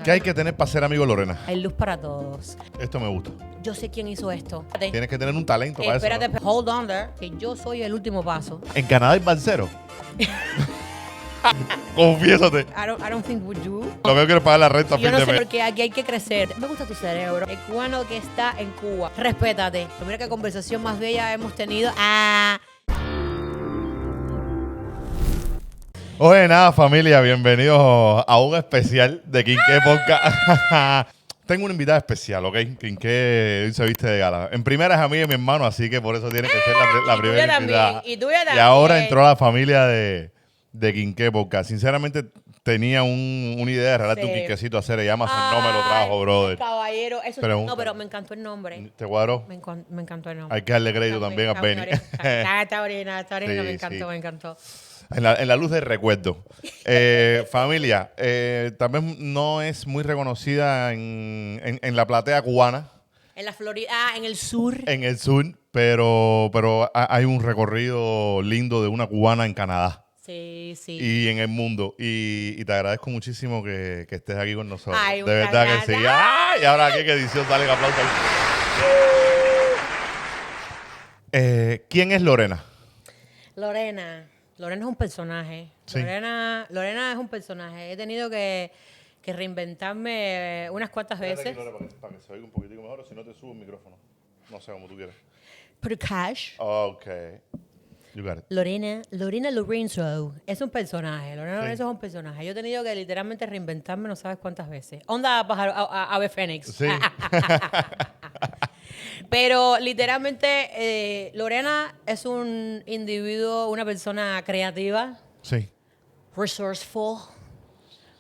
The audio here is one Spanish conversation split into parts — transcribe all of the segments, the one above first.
¿Qué hay que tener para ser amigo de Lorena? Hay luz para todos. Esto me gusta. Yo sé quién hizo esto. Tienes que tener un talento para Espérate, eso, ¿no? hold on there, que yo soy el último paso. En Canadá hay balsero. Confiésate. I don't think would you. Lo que yo quiero es pagar la renta a Yo fin no de sé mes. por qué aquí hay que crecer. Me gusta tu cerebro. El cubano que está en Cuba. Respétate. Mira qué conversación más bella hemos tenido. Oye, nada, familia, bienvenidos a un especial de Quinqué Podcast. Tengo una invitada especial, ¿ok? Quinqué hoy se viste de gala. En primera es amiga de mi hermano, así que por eso tiene que ser la Y primera tuya invitada. también, y tuya también. Y ahora entró la familia de Quinqué Podcast. Sinceramente, tenía una idea de regalarte un Sí. quinquecito a hacer y Amazon no me lo trajo, brother. Caballero, eso Pregunta. no, pero me encantó el nombre. ¿Te cuadró? Me encantó el nombre. Hay que darle crédito también a Benny. Está original, Sí, me encantó, sí. me encantó. En la luz del recuerdo. Familia, tal vez no es muy reconocida en la platea cubana, En la Florida, en el sur. en el sur, pero hay un recorrido lindo de una cubana en Canadá Sí, sí. y en el mundo. Y te agradezco muchísimo que estés aquí con nosotros. Ay, de verdad muchas que sí. gracias. ¡Ay! Y ahora aquí que edición sale el aplauso. ¿Quién es Lorena? Lorena es un personaje. Sí. Lorena es un personaje. He tenido que reinventarme unas cuantas veces. Para que se oiga un poquitico mejor, o si no te subo el micrófono. No sé, como tú quieras. Pero Cash, Ok. You got it. Lorena Lorenzo es un personaje. Lorena Sí. Lorenzo es un personaje. Yo he tenido que literalmente reinventarme no sabes cuántas veces. Onda pájaro, ave fénix. Sí. Pero literalmente Lorena es un individuo, una persona creativa, Sí. resourceful.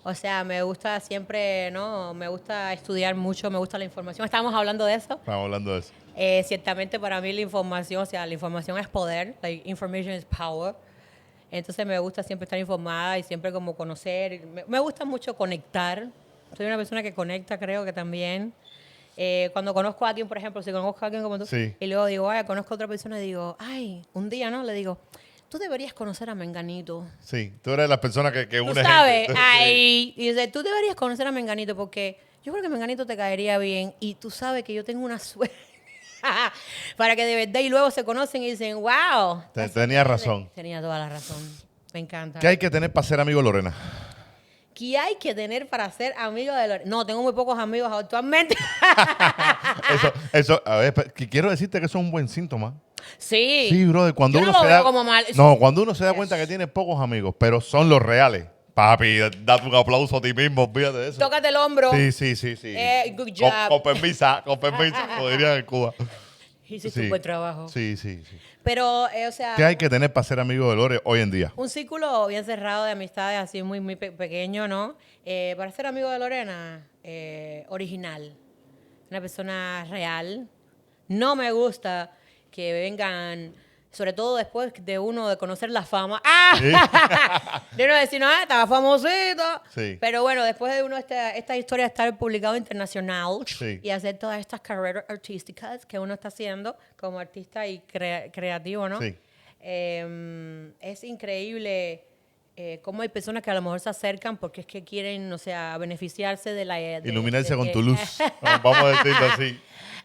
O sea, me gusta siempre, ¿no? Me gusta estudiar mucho, me gusta la información. Estábamos hablando de eso. Estamos hablando de eso. Ciertamente para mí la información, o sea, la información es poder. Like, information is power. Entonces me gusta siempre estar informada y siempre como conocer. Me gusta mucho conectar. Soy una persona que conecta, creo que también. Cuando conozco a alguien, por ejemplo, si conozco a alguien como tú, Sí. y luego digo, ay, conozco a otra persona y digo, ay, un día, ¿no? Le digo, tú deberías conocer a Menganito. Sí. Tú eres la persona que Tú une sabes, gente. ay, y dice, tú deberías conocer a Menganito porque yo creo que Menganito te caería bien y tú sabes que yo tengo una suerte para que de verdad y luego se conocen y dicen, wow. Tenía razón. Tenía toda la razón. Me encanta. ¿Qué hay que tener para ser amigo de Lorena? ¿Qué hay que tener para ser amigo de Lorena? No, tengo muy pocos amigos actualmente. Eso, a ver, quiero decirte que eso es un buen síntoma. Sí. Sí, brother, cuando Yo uno no lo se veo da como mal. No, cuando uno se da cuenta que tiene pocos amigos, pero son los reales. Papi, date un aplauso a ti mismo, olvídate de eso. Tócate el hombro. Sí. Good job. Con permisa, como dirían en Cuba. Hiciste un buen trabajo. Sí. Pero, o sea, ¿Qué hay que tener para ser amigo de Lore hoy en día? un círculo bien cerrado de amistades, así muy, muy pequeño, ¿no? Para ser amigo de Lorena, original. Una persona real. No me gusta que vengan, sobre todo después de uno de conocer la fama. ¡Ah! De uno decir, no, estaba famosito. Sí. Pero bueno, después de uno esta historia estar publicado internacional Sí. y hacer todas estas carreras artísticas que uno está haciendo como artista y creativo, ¿no? Sí. Es increíble cómo hay personas que a lo mejor se acercan porque es que quieren, o sea, beneficiarse de la... Iluminarse con tu luz. Vamos a decirlo así.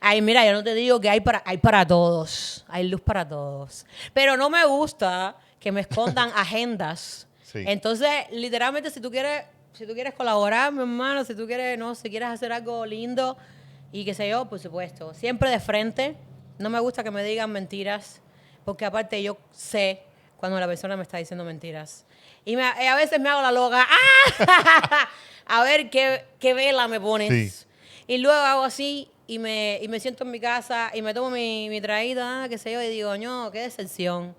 Ay, mira, yo no te digo que hay para todos. Hay luz para todos. Pero no me gusta que me escondan agendas. Sí. Entonces, literalmente, si tú quieres colaborar, mi hermano, si tú quieres, no, si quieres hacer algo lindo y qué sé yo, por supuesto. Siempre de frente. No me gusta que me digan mentiras, porque aparte yo sé cuando la persona me está diciendo mentiras. Y a veces me hago la loca. ¡Ah! A ver qué vela me pones. Sí. Y luego hago así y me siento en mi casa y me tomo mi traída, qué sé yo, y digo, no, qué decepción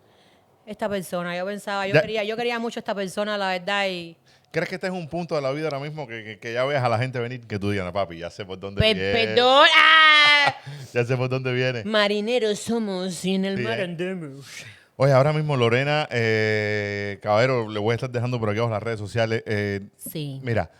esta persona. Yo pensaba, yo quería mucho a esta persona, la verdad, y... ¿Crees que este es un punto de la vida ahora mismo que ya veas a la gente venir que tú digas, papi, ya sé por dónde viene? Perdón. ¡Ah! Ya sé por dónde viene. Marineros somos y en el Sí, mar ¿eh? andamos. Oye, ahora mismo Lorena, caballero, le voy a estar dejando por aquí abajo las redes sociales. Sí. Mira,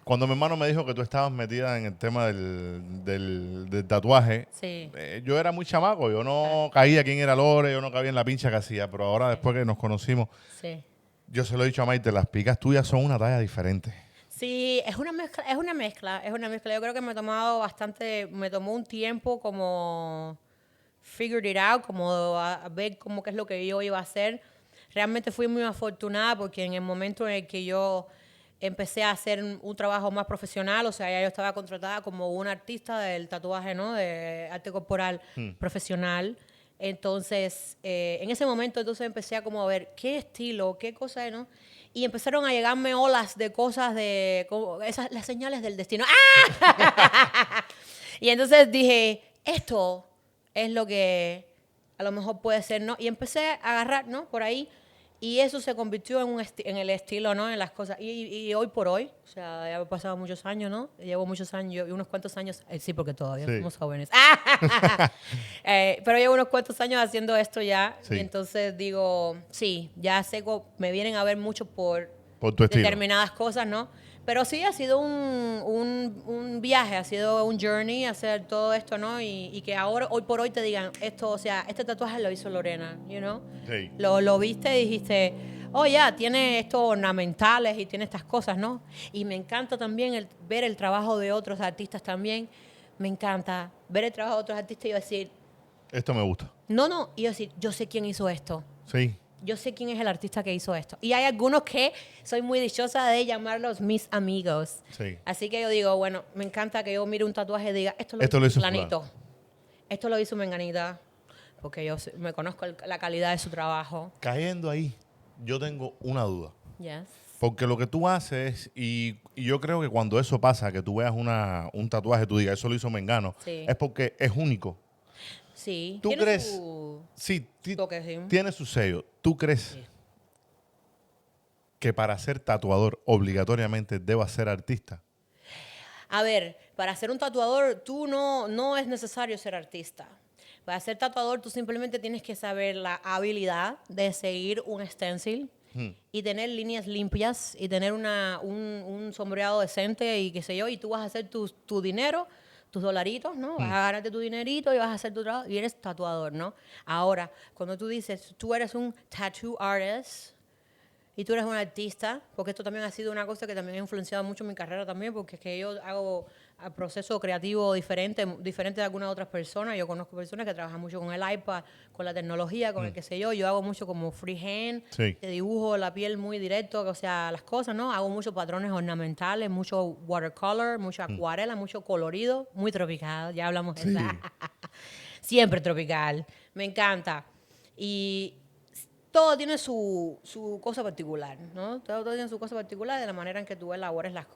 cuando mi hermano me dijo que tú estabas metida en el tema del tatuaje, Sí. yo era muy chamaco, yo no caía quién era Lore, yo no cabía en la pincha que hacía, pero ahora después que nos conocimos, Sí. yo se lo he dicho a Maite, las picas tuyas son una talla diferente. Sí, es una mezcla, es una mezcla, es una mezcla. Yo creo que me tomó un tiempo como figured it out, como a ver cómo qué es lo que yo iba a hacer. Realmente fui muy afortunada porque en el momento en el que yo empecé a hacer un trabajo más profesional, o sea, ya yo estaba contratada como una artista del tatuaje, ¿no? De arte corporal profesional. Entonces, en ese momento entonces empecé a como a ver qué estilo, qué cosa, ¿no? Y empezaron a llegarme olas de cosas esas, las señales del destino. ¡Ah! Y entonces dije, esto es lo que a lo mejor puede ser, ¿no? Y empecé a agarrar, ¿no? Por ahí. Y eso se convirtió en el estilo, ¿no? En las cosas. Y hoy por hoy, o sea, ya he pasado muchos años, ¿no? Llevo muchos años, y unos cuantos años, sí, porque todavía Sí. somos jóvenes. Pero llevo unos cuantos años haciendo esto ya. Sí. Y entonces digo, sí, ya sé, me vienen a ver mucho por tu estilo. determinadas cosas, ¿no? Pero sí, ha sido un viaje, ha sido un journey hacer todo esto, ¿no? Y que ahora, hoy por hoy te digan esto, o sea, este tatuaje lo hizo Lorena, you know? Sí. Lo viste y dijiste, oh, ya, tiene estos ornamentales y tiene estas cosas, ¿no? Y me encanta también ver el trabajo de otros artistas también. Me encanta ver el trabajo de otros artistas y yo decir, Esto me gusta. no, y yo decir, yo sé quién hizo esto. Sí. Yo sé quién es el artista que hizo esto. Y hay algunos que soy muy dichosa de llamarlos mis amigos. Sí. Así que yo digo, bueno, me encanta que yo mire un tatuaje y diga, esto lo hizo Fulanito. Esto lo hizo Menganita. Porque me conozco la calidad de su trabajo. Cayendo ahí, yo tengo una duda. Yes. Porque lo que tú haces, y yo creo que cuando eso pasa, que tú veas un tatuaje, tú digas, eso lo hizo Mengano, Sí. es porque es único. Sí. ¿Tú ¿Tiene crees? su Sí, toque, sí. tiene su sello. ¿Tú crees que para ser tatuador obligatoriamente deba ser artista? A ver, para ser un tatuador, tú no es necesario ser artista. Para ser tatuador, tú simplemente tienes que saber la habilidad de seguir un stencil y tener líneas limpias y tener un sombreado decente y qué sé yo, y tú vas a hacer tu dinero, tus dolaritos, ¿no? Vas a ganarte tu dinerito y vas a hacer tu trabajo y eres tatuador, ¿no? Ahora, cuando tú dices, tú eres un tattoo artist, y tú eres un artista, porque esto también ha sido una cosa que también ha influenciado mucho mi carrera también, porque es que yo hago un proceso creativo diferente de algunas otras personas. Yo conozco personas que trabajan mucho con el iPad, con la tecnología, con el qué sé yo. Yo hago mucho como freehand, Sí. te dibujo la piel muy directo, o sea, las cosas, ¿no? Hago muchos patrones ornamentales, mucho watercolor, mucha acuarela, mucho colorido, muy tropical, ya hablamos de Sí. eso. Siempre tropical, me encanta. Y todo tiene su cosa particular, ¿no? Todo tiene su cosa particular de la manera en que tú elabores las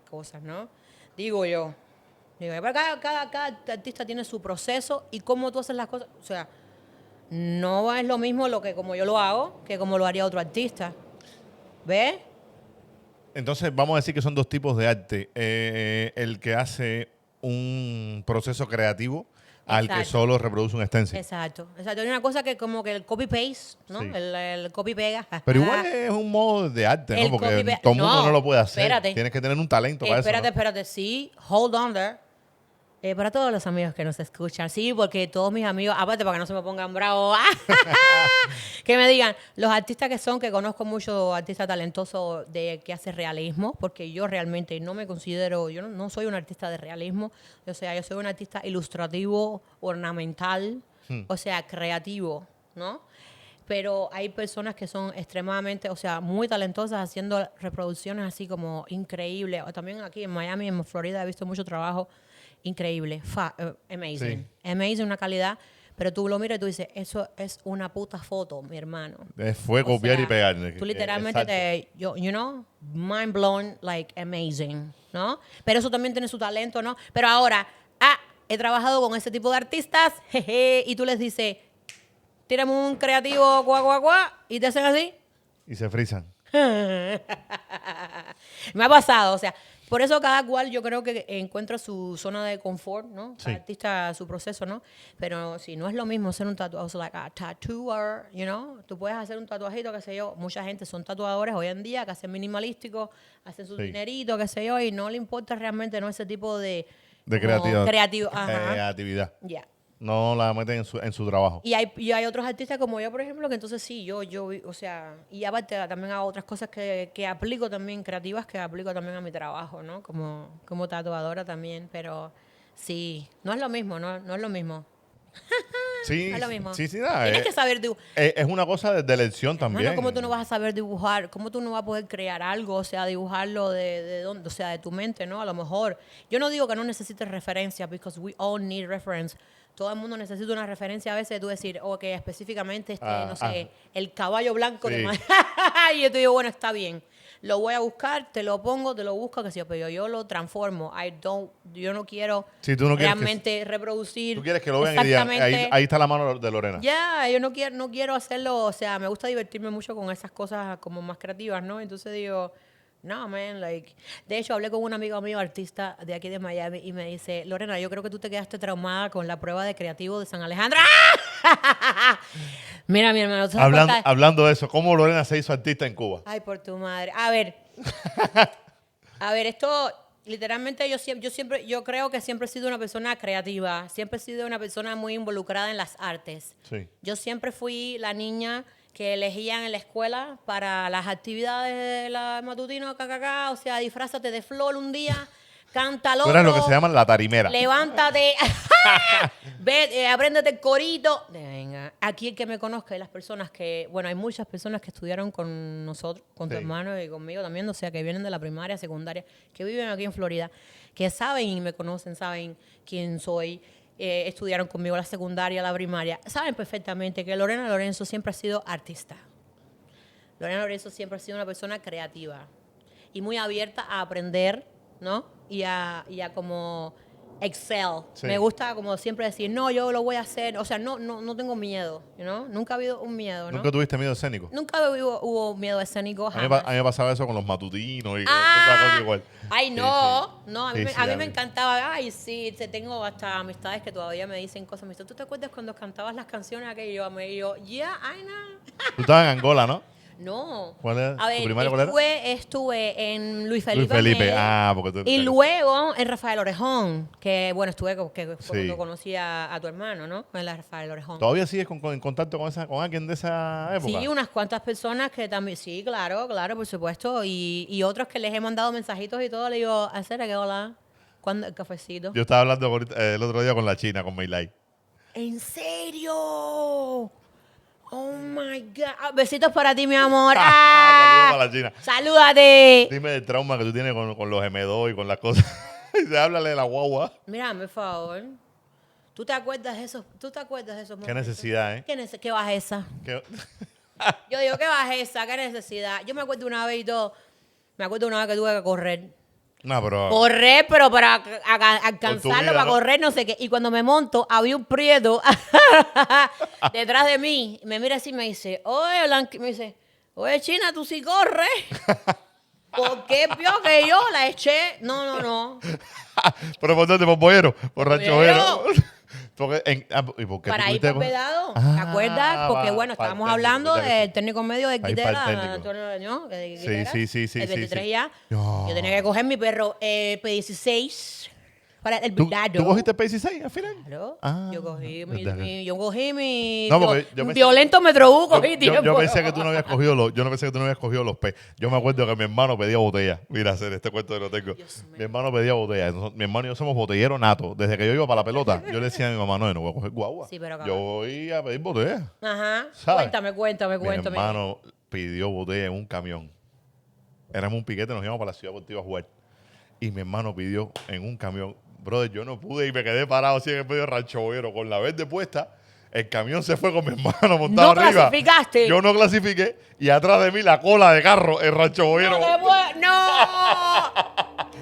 cosas, ¿no? Digo yo. Pero cada artista tiene su proceso y cómo tú haces las cosas. O sea, no es lo mismo como yo lo hago que como lo haría otro artista. ¿Ves? Entonces, vamos a decir que son dos tipos de arte. El que hace un proceso creativo al que Exacto. solo reproduce un stencil. Exacto. Hay una cosa que como que el copy-paste, ¿no? Sí. El copy-pega. Pero igual es un modo de arte, ¿no? El Porque copy-paste- todo el mundo no, no lo puede hacer. espérate. Tienes que tener un talento para eso, ¿no? Espérate, sí, hold on there. Para todos los amigos que nos escuchan, sí, porque todos mis amigos, aparte para que no se me pongan bravos, que me digan, los artistas que conozco mucho artistas talentosos que hace realismo, porque yo realmente no me considero, yo no soy un artista de realismo, o sea, yo soy un artista ilustrativo, ornamental, o sea, creativo, ¿no? Pero hay personas que son extremadamente, o sea, muy talentosas haciendo reproducciones así como increíbles. O también aquí en Miami, en Florida, he visto mucho trabajo increíble, amazing. Sí. Amazing, una calidad. Pero tú lo miras y tú dices, eso es una puta foto, mi hermano. Fue O copiar sea, y pegar. Tú literalmente Exacto. you know, mind blown, like amazing, ¿no? Pero eso también tiene su talento, ¿no? Pero ahora, he trabajado con ese tipo de artistas, jeje, y tú les dices, tírame un creativo, guá, y te hacen así. Y se frisan. Me ha pasado, o sea, por eso cada cual yo creo que encuentra su zona de confort, ¿no? Cada Sí. artista su proceso, ¿no? Pero si no es lo mismo ser un tatuador, like a tattooer, you know, tú puedes hacer un tatuajito, qué sé yo, mucha gente son tatuadores hoy en día que hacen minimalístico, hacen su Sí. dinerito, qué sé yo, y no le importa realmente, ¿no? Ese tipo de De como creatividad. ajá. Creatividad. Ya. No la meten en su trabajo. Y hay otros artistas como yo, por ejemplo, que entonces sí, o sea, y aparte también hago otras cosas que aplico también, creativas, que aplico también a mi trabajo, ¿no? Como tatuadora también, pero sí, no es lo mismo, no es lo mismo. Sí, No es lo mismo. sí, nada. Tienes que saber dibujar. Es una cosa de elección también. Hermano, ¿cómo tú no vas a saber dibujar? ¿Cómo tú no vas a poder crear algo? O sea, dibujarlo de dónde, o sea, de tu mente, ¿no? A lo mejor. Yo no digo que no necesites referencia, because we all need reference. Todo el mundo necesita una referencia a veces de tú decir, ok, específicamente no sé, el caballo blanco de Sí. Y yo te digo, bueno, está bien. Lo voy a buscar, te lo pongo, te lo busco, que sí, pero yo lo transformo. Yo no quiero Si tú no quieres realmente reproducir tú quieres que lo vean y digan, exactamente. ahí está la mano de Lorena. Ya, yo no quiero hacerlo, o sea, me gusta divertirme mucho con esas cosas como más creativas, ¿no? Entonces digo, no, man, like... De hecho, hablé con un amigo mío, artista de aquí de Miami, y me dice, Lorena, yo creo que tú te quedaste traumada con la prueba de creativo de San Alejandro. Mira, mi hermano, ¿tú sabes por qué? Hablando de eso, ¿cómo Lorena se hizo artista en Cuba? Ay, por tu madre. A ver, esto literalmente yo creo que siempre he sido una persona creativa, siempre he sido una persona muy involucrada en las artes. Sí. Yo siempre fui la niña que elegían en la escuela para las actividades de la matutino, o sea, disfrázate de flor un día, canta al Tú eres lo que se otro, llama la tarimera. levántate, ve, apréndete el corito. Venga, aquí el que me conozca y las personas que, bueno, hay muchas personas que estudiaron con nosotros, con tu Sí. hermano y conmigo también, o sea, que vienen de la primaria, secundaria, que viven aquí en Florida, que saben y me conocen, saben quién soy, estudiaron conmigo la secundaria, la primaria, saben perfectamente que Lorena Lorenzo siempre ha sido artista. Lorena Lorenzo siempre ha sido una persona creativa y muy abierta a aprender, ¿no? Y a como excel. Sí. Me gusta como siempre decir, no, yo lo voy a hacer. O sea, no tengo miedo, ¿no? Nunca ha habido un miedo, ¿no? ¿Nunca tuviste miedo escénico? Nunca hubo miedo escénico, A jamás. mí me pasaba eso con los matutinos y Ah, otra cosa igual. ay, Sí, no, sí. no, a mí, Sí, me, sí, a mí me encantaba, ay, sí, tengo hasta amistades que todavía me dicen cosas, me dicen, ¿tú te acuerdas cuando cantabas las canciones aquello? Y yo, yeah, I know. Tú estabas en Angola, ¿no? No. ¿Cuál era? A ver, ¿Tu primaria cuál era? estuve en Luis Felipe. Luis Felipe. Meyer, Porque tú... y luego en Rafael Orejón, que bueno, que fue Sí. cuando conocí a tu hermano, ¿no? En la Rafael Orejón. ¿Todavía sigues en contacto con alguien de esa época? Sí, unas cuantas personas que también, sí, claro, por supuesto. Y otros que les he mandado mensajitos y todo, le digo, ¿hacer qué hola? ¿Cuándo el cafecito? Yo estaba hablando el otro día con la China, con Meilay. ¿En serio? Oh my God. Ah, besitos para ti, mi amor. Saludos ¡Ah! para la China. ¡Salúdate! Dime el trauma que tú tienes con los M2 y con las cosas. Háblale de la guagua. Mírame, por favor. ¿Tú te acuerdas de esos Qué momentos? necesidad, ¿eh? ¿Qué bajeza? Qué- Yo digo, qué bajeza, qué necesidad. Yo me acuerdo una vez y todo. Me acuerdo una vez que tuve que correr. No, pero... Correr, pero para alcanzarlo, vida, para ¿no? correr, no sé qué. Y cuando me monto, había un prieto detrás de mí. Me mira así y me dice, oye, Blanqui, me dice, oye, China, tú sí corres. ¿Por qué vio que yo la eché? No. ¿Pero por dónde? ¿Por Boyero? ¿Por Rancho Boyero. Boyero? ¿Y por qué Para tú ir tuviste por que- Vedado, ¿te Ah, acuerdas? Porque va, bueno, para el estábamos técnico, hablando ¿verdad que sí? del técnico medio de Ahí para el Quitera, técnico. Antonio, ¿no? De Sí, Quitera, sí, el 23 sí. ya. No. Yo tenía que coger mi perro P16 para el ¿Tú Vedado. cogiste P16 al final? Claro. Ah, yo cogí verdad que- mi No, porque yo pensé- violento metrobús, cogí Yo tiempo. pensé que tú no habías cogido yo no pensé que tú no habías cogido los P. Yo me acuerdo que mi hermano pedía botella. Mira, hacer este cuento que lo tengo. Dios mío. Mi hermano pedía botella. Mi hermano y yo somos botelleros natos. Desde que yo iba para la pelota, yo le decía a mi mamá, no voy a coger guagua. Sí, pero yo voy a pedir botella. Ajá. ¿Sabes? Cuéntame. Mi hermano pidió botella en un camión. Éramos un piquete, nos íbamos para la Ciudad Deportiva a jugar. Y mi hermano pidió en un camión. Brother, yo no pude y me quedé parado así en el medio de Rancho Boyero con la verde puesta. El camión se fue con mi hermano montado ¿No arriba. clasificaste? Yo no clasifiqué. Y atrás de mí la cola de carro en Rancho Boyero. ¡No!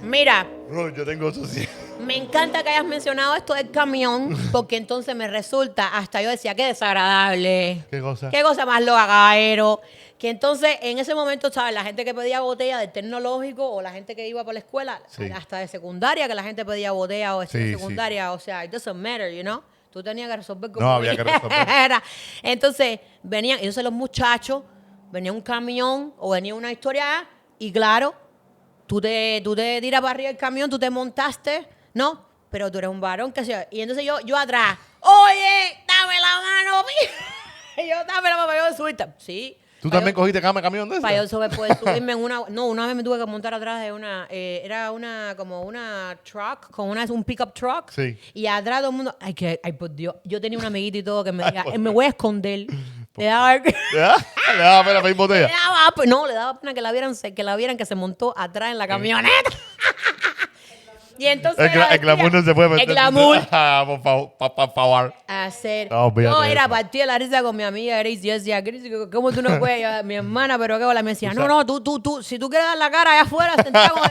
Mira, Bro, yo tengo eso sí. me encanta que hayas mencionado esto del camión, porque entonces me resulta, hasta yo decía, qué desagradable. ¿Qué cosa? Qué cosa más loca, Gaero. Que entonces, en ese momento, ¿sabes? La gente que pedía botella del tecnológico o la gente que iba por la escuela, Sí. hasta de secundaria, que la gente pedía botella o de Sí, secundaria, o sea, it doesn't matter, you know? Tú tenías que resolver No, había que resolver. era. Entonces, entonces los muchachos, venía un camión o venía una historia y claro, tú te tiras para arriba del camión, tú te montaste, ¿no? Pero tú eres un varón que se... Y entonces yo atrás, oye, dame la mano, y yo, dame la mano, yo subirte. Sí. ¿Tú también cogiste camión de Para yo eso? poder subirme en una... No, una vez me tuve que montar atrás de una... era como una truck, un pickup truck. Sí. Y atrás todo el mundo... Ay, por Dios. Yo tenía una amiguita y todo que me decía, me voy a esconder. Le daba... ¿Le daba pena pedir botella? le daba pena que la vieran que se montó atrás en la camioneta. Y entonces El glamour no se puede meter. El glamour. Por favor. Hacer. No, olvídate No, de era eso. partida la risa con mi amiga Grace. Yo decía, Grace, ¿cómo tú no puedes? Yo, mi hermana, pero qué bola. Me decía, no, tú, si tú quieres dar la cara allá afuera, sentado con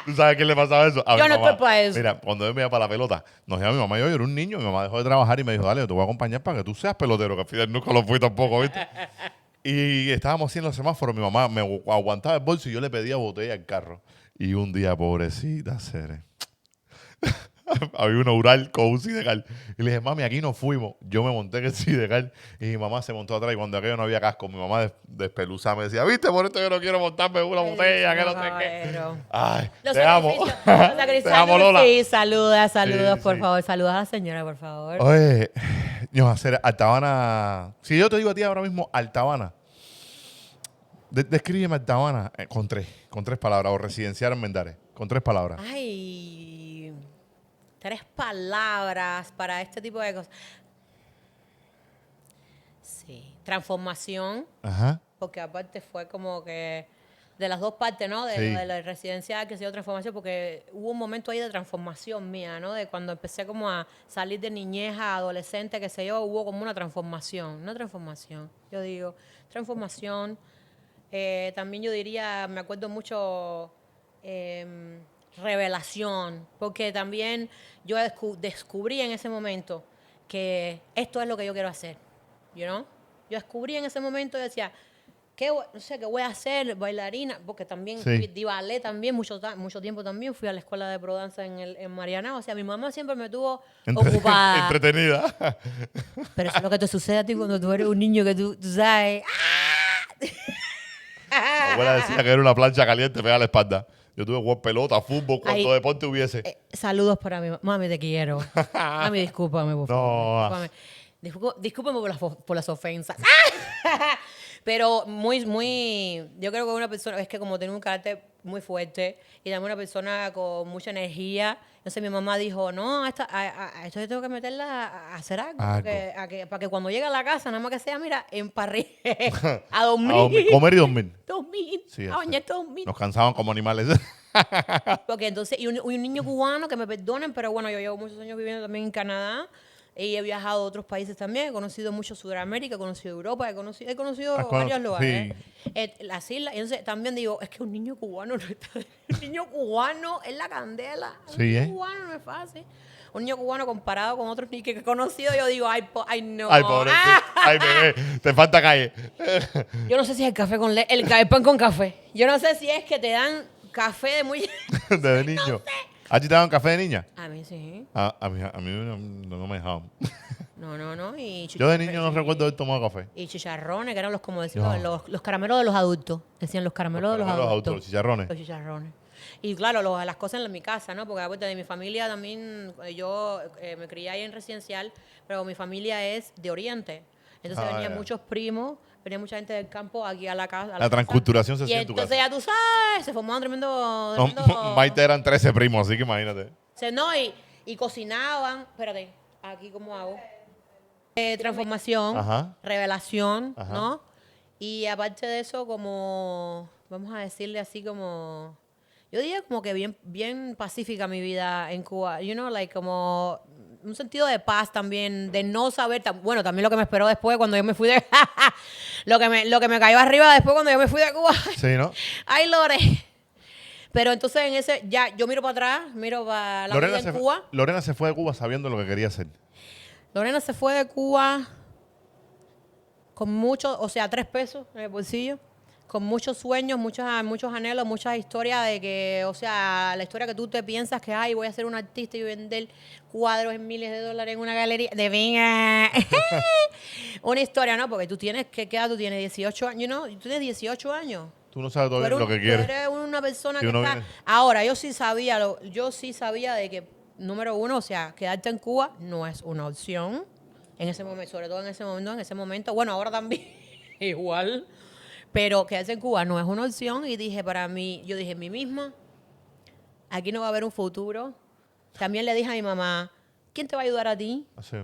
¿Tú sabes quién le pasaba eso? A Yo mi no mamá. estoy para eso. Mira, cuando yo me iba para la pelota, nos llevaba mi mamá. Yo era un niño. Mi mamá dejó de trabajar y me dijo, dale, yo te voy a acompañar para que tú seas pelotero. Que Fidel nunca lo fui tampoco, ¿viste? Y estábamos así en los semáforos. Mi mamá me aguantaba el bolso y yo le pedía botella al carro. Y un día, pobrecita, Cere. Había un Ural con un Sidecar. Y le dije, mami, aquí nos fuimos. Yo me monté en el Sidecar y mi mamá se montó atrás. Y cuando aquello no había casco, mi mamá despeluzada me decía, ¿viste? Por esto yo no quiero montarme en una botella, que no sé qué. Ay, te amo. Te amo, Lola. Sí, saludos, Sí, por sí. favor. Saluda a la señora, por favor. Oye, yo hacer Altabana. Si yo te digo a ti ahora mismo Altabana, descríbeme Altabana con tres palabras, o residencial en Mendares, con 3 palabras. Ay, 3 palabras para este tipo de cosas. Sí, transformación, Ajá. porque aparte fue como que de las 2 partes, ¿no? De, Sí. lo de la residencial, que se dio transformación, porque hubo un momento ahí de transformación mía, ¿no? De cuando empecé como a salir de niñez a adolescente, qué sé yo, hubo como una transformación, yo digo, transformación. También yo diría, me acuerdo mucho, revelación, porque también yo descubrí en ese momento que esto es lo que yo quiero hacer, you know? Yo descubrí en ese momento y decía, no sé, ¿qué voy a hacer? Bailarina, porque también Sí. di ballet también, mucho tiempo también, fui a la escuela de prodanza en Marianao, o sea, mi mamá siempre me tuvo ocupada. Entretenida. Pero eso es lo que te sucede a ti cuando tú eres un niño que tú sabes. Mi abuela decía que era una plancha caliente, pega la espalda. Yo tuve jugar pelota, fútbol, cuanto Ay, deporte hubiese. Saludos para mi mami, te quiero. Mami, discúlpame, por favor. No. Discúlpame por las ofensas. Pero yo creo que una persona, es que como tiene un carácter muy fuerte y también una persona con mucha energía, entonces mi mamá dijo, no, a esto yo tengo que meterla a hacer algo, para que cuando llegue a la casa, nada más que sea, mira, en parrilla, a dormir. Comer y dormir. Dormir, Sí, a bañarte a dormir. nos cansaban como animales. Porque entonces, y un niño cubano, que me perdonen, pero bueno, yo llevo muchos años viviendo también en Canadá y he viajado a otros países también, he conocido mucho Sudamérica, he conocido Europa, he conocido varios lugares. Las islas, y entonces también digo, es que un niño cubano no está, un niño cubano es la candela, un Sí, niño cubano no es fácil. Un niño cubano comparado con otros niños que he conocido, yo digo, ay, no. Ay, pobre. Ay, bebé, te falta calle. Yo no sé si es el café con leche, el pan con café. Yo no sé si es que te dan café de muy... Desde niño. ¿A ti te daban café de niña? A mí sí. A mí no me dejaban. No. Y Yo de niño no recuerdo haber tomado café. Y chicharrones, que eran como decían, No. los caramelos de los adultos. Decían los caramelos de los adultos. Los chicharrones. Los chicharrones. Y claro, las cosas en mi casa, ¿no? Porque aparte de mi familia también, yo me crié ahí en residencial, pero mi familia es de Oriente. Entonces venían ya. muchos primos, venía mucha gente del campo aquí a la casa. La transculturación se y hacía en tu entonces casa. ya tú sabes, se formó un tremendo... Maite eran 13 primos, así que imagínate. No, y cocinaban, espérate, aquí cómo hago. Transformación, Ajá. revelación, Ajá. ¿no? Y aparte de eso, como, vamos a decirle así como, yo diría como que bien pacífica mi vida en Cuba, you know, like como un sentido de paz también, de no saber, bueno, también lo que me esperó después cuando yo me fui de, lo que me cayó arriba después cuando yo me fui de Cuba. Sí, ¿no? Ay, Lore. Pero entonces en ese, ya, yo miro para atrás, miro para la vida en Cuba. Lorena se fue de Cuba sabiendo lo que quería hacer. Lorena se fue de Cuba con muchos, o sea, 3 pesos en el bolsillo, con muchos sueños, muchos anhelos, muchas historias de que, o sea, la historia que tú te piensas que, ay, voy a ser un artista y vender cuadros en miles de dólares en una galería. De venga. Una historia, ¿no? Porque tú tienes, ¿qué edad tú tienes? 18 años, ¿no? Tú tienes 18 años. Tú no sabes todavía lo que Tú quieres. eres una persona Si que uno está... viene- Ahora, yo sí sabía de que número uno, o sea, quedarte en Cuba no es una opción. En ese momento, sobre todo en ese momento, bueno, ahora también, igual. Pero quedarse en Cuba no es una opción. Y dije para mí, yo dije, mí misma, aquí no va a haber un futuro. También le dije a mi mamá, ¿quién te va a ayudar a ti? Así.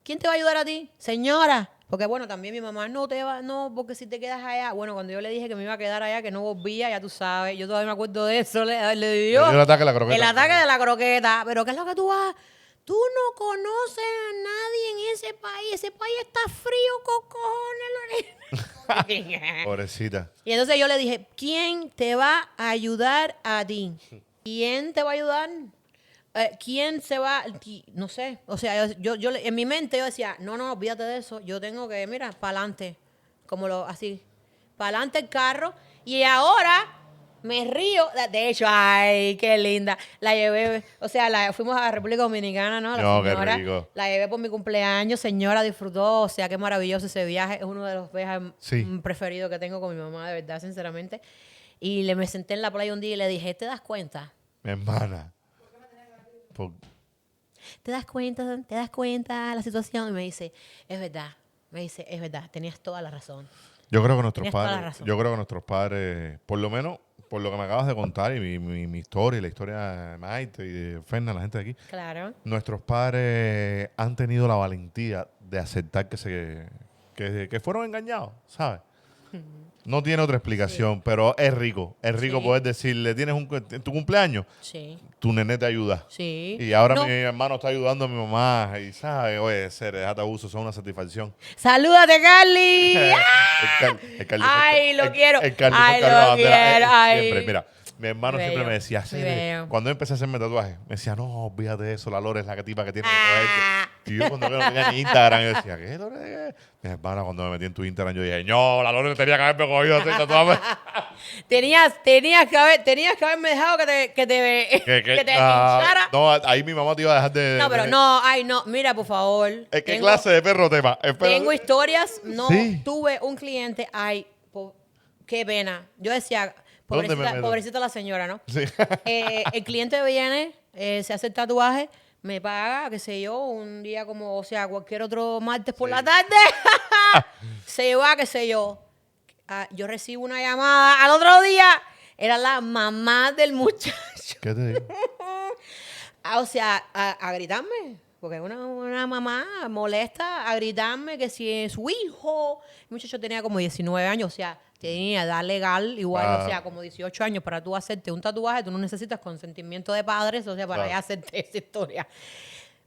¿Quién te va a ayudar a ti? Señora. Porque bueno, también mi mamá, no, porque si te quedas allá. Bueno, cuando yo le dije que me iba a quedar allá, que no volvía, ya tú sabes, yo todavía me acuerdo de eso, le dio Le dio el ataque a la croqueta. el ataque de la croqueta. Pero ¿qué es lo que tú vas? Tú no conoces a nadie en ese país está frío con cojones. Pobrecita. Y entonces yo le dije, ¿quién te va a ayudar a ti? ¿Quién te va a ayudar? ¿Quién se va? No sé. O sea, en mi mente yo decía, no, olvídate de eso. Yo tengo que, mira, para adelante. Así. Para adelante el carro. Y ahora me río. De hecho, ay, qué linda. La llevé, o sea, fuimos a la República Dominicana, ¿no? La No, qué señora. rico. La llevé por mi cumpleaños. Señora, disfrutó. O sea, qué maravilloso ese viaje. Es uno de los viajes Sí. preferidos que tengo con mi mamá, de verdad, sinceramente. Y me senté en la playa un día y le dije, ¿te das cuenta? Mi hermana. ¿Te das cuenta de la situación? Y me dice, es verdad, tenías toda la razón. Yo creo que nuestros Tienes toda la padres, razón. yo creo que nuestros padres, por lo menos, por lo que me acabas de contar y mi historia y la historia de Maite y de Fernan, la gente de aquí, Claro. nuestros padres han tenido la valentía de aceptar que fueron engañados, ¿sabes? No tiene otra explicación, pero es rico Sí. poder decirle, en tu cumpleaños, Sí. tu nene te ayuda. Sí. Y ahora No. mi hermano está ayudando a mi mamá y sabe, oye, déjate abuso, son una satisfacción. ¡Salúdate, Carly! El Carly Ay, lo quiero. El Carly Ay, fue lo la bandera, quiero. Ay. siempre, mira, mi hermano Muy siempre bello, me decía, muy "Cere", bello. cuando yo empecé a hacerme tatuajes, me decía, no, olvídate de eso, la Lore es la tipa que tiene que Ah. cogerte. Y yo cuando no tenía ni Instagram, yo decía, ¿qué Lore? Mi hermana, cuando me metí en tu Instagram, yo dije, no, la Lore tenía que haberme cogido a hacer tatuajes. Tenías que haberme dejado que te pinchara. No, ahí mi mamá te iba a dejar de... No, pero de- no, ay, no. Mira, por favor. ¿Qué clase de perro tema? Tengo historias. No Sí. tuve un cliente. Ay, qué pena. Yo decía, ¿Dónde me meto? pobrecita la señora, ¿no? Sí. El cliente viene, se hace el tatuaje, me paga, qué sé yo, un día como, o sea, cualquier otro martes por la tarde. Se va, qué sé yo. Yo recibo una llamada al otro día. Era la mamá del muchacho. ¿Qué te digo? O sea, a gritarme. Porque una mamá molesta a gritarme que si es su hijo. El muchacho tenía como 19 años, o sea, tenía edad legal igual, Ah. o sea, como 18 años. Para tú hacerte un tatuaje, tú no necesitas consentimiento de padres, o sea, para Claro. ya hacerte esa historia.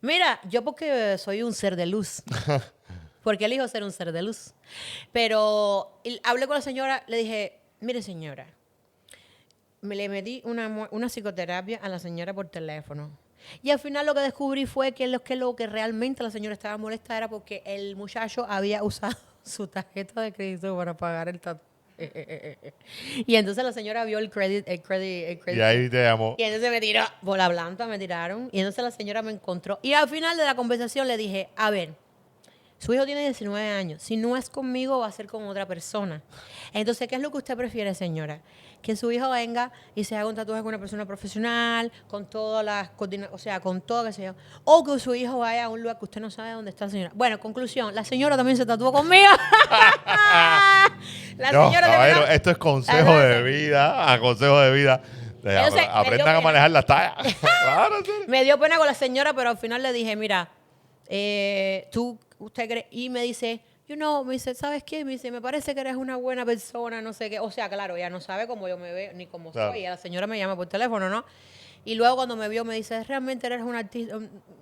Mira, yo porque soy un ser de luz. Porque elijo ser un ser de luz. Pero hablé con la señora, le dije, mire señora, le metí una psicoterapia a la señora por teléfono. Y al final lo que descubrí fue que lo que realmente la señora estaba molesta era porque el muchacho había usado su tarjeta de crédito para pagar el tatuaje. Y entonces la señora vio el crédito. Y ahí te llamó. Y entonces me tiró, por la planta me tiraron. Y entonces la señora me encontró. Y al final de la conversación le dije, a ver, su hijo tiene 19 años. Si no es conmigo, va a ser con otra persona. Entonces, ¿qué es lo que usted prefiere, señora? Que su hijo venga y se haga un tatuaje con una persona profesional, con todas las coordinaciones, o sea, con todo, qué sé yo. O que su hijo vaya a un lugar que usted no sabe dónde está la señora. Bueno, conclusión, la señora también se tatuó conmigo. La No, señora caballero, también. esto es consejo de vida, consejo de vida. Entonces, me Aprendan dio a pena. manejar las tallas. Claro, sí. Me dio pena con la señora, pero al final le dije, mira, usted cree, y me dice, me dice, ¿sabes qué? Me dice, me parece que eres una buena persona, no sé qué. O sea, claro, ella no sabe cómo yo me veo, ni cómo Claro. soy. Y la señora me llama por teléfono, ¿no? Y luego cuando me vio me dice, realmente eres un artista.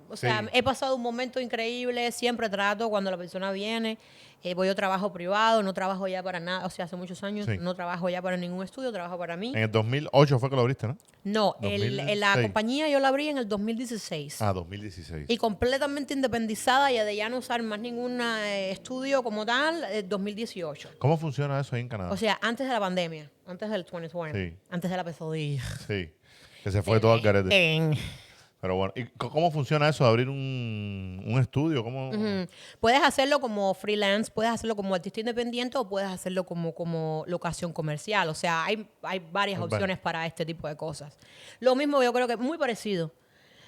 O sea, Sí. he pasado un momento increíble, siempre trato cuando la persona viene. Yo trabajo privado, no trabajo ya para nada. O sea, hace muchos años Sí. no trabajo ya para ningún estudio, trabajo para mí. En el 2008 fue que lo abriste, ¿no? No, la 2006. compañía yo la abrí en el 2016. 2016. Y completamente independizada y de ya no usar más ningún estudio como tal, 2018. ¿Cómo funciona eso ahí en Canadá? O sea, antes de la pandemia, antes del 2020, Sí. antes de la pesadilla. Sí. Que se fue todo al garete. Pero bueno, ¿y cómo funciona eso de abrir un estudio? ¿Cómo? Ujú. Puedes hacerlo como freelance, puedes hacerlo como artista independiente o puedes hacerlo como locación comercial. O sea, hay varias Hay opciones para este tipo de cosas. Lo mismo yo creo que es muy parecido.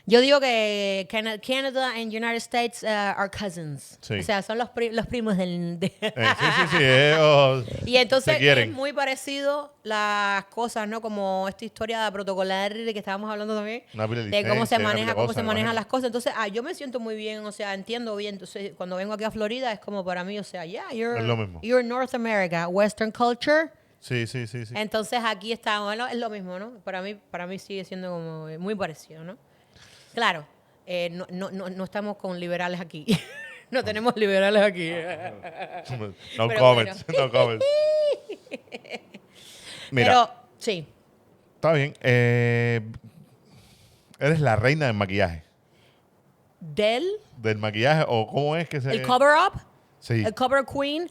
Yo digo que Canada and United States are cousins. Sí. O sea, son los primos del... Sí. Y entonces se quieren. es muy parecido las cosas, ¿no? Como esta historia protocolar de que estábamos hablando también. Una pila de De cómo se licencia, una maneja, pila de cómo cosas, se me manejan imagino. las cosas. Entonces, yo me siento muy bien, o sea, entiendo bien. Entonces, cuando vengo aquí a Florida es como para mí, o sea, Es lo mismo. you're North America, Western culture. Sí. Entonces aquí está, bueno, es lo mismo, ¿no? Para mí sigue siendo como muy parecido, ¿no? Claro, no estamos con liberales aquí. No tenemos liberales aquí. No Pero comments, no comments. Mira, Pero, sí. está bien. Eres la reina del maquillaje. Del ¿Del maquillaje o cómo es que se...? el cover-up, Sí. el cover queen.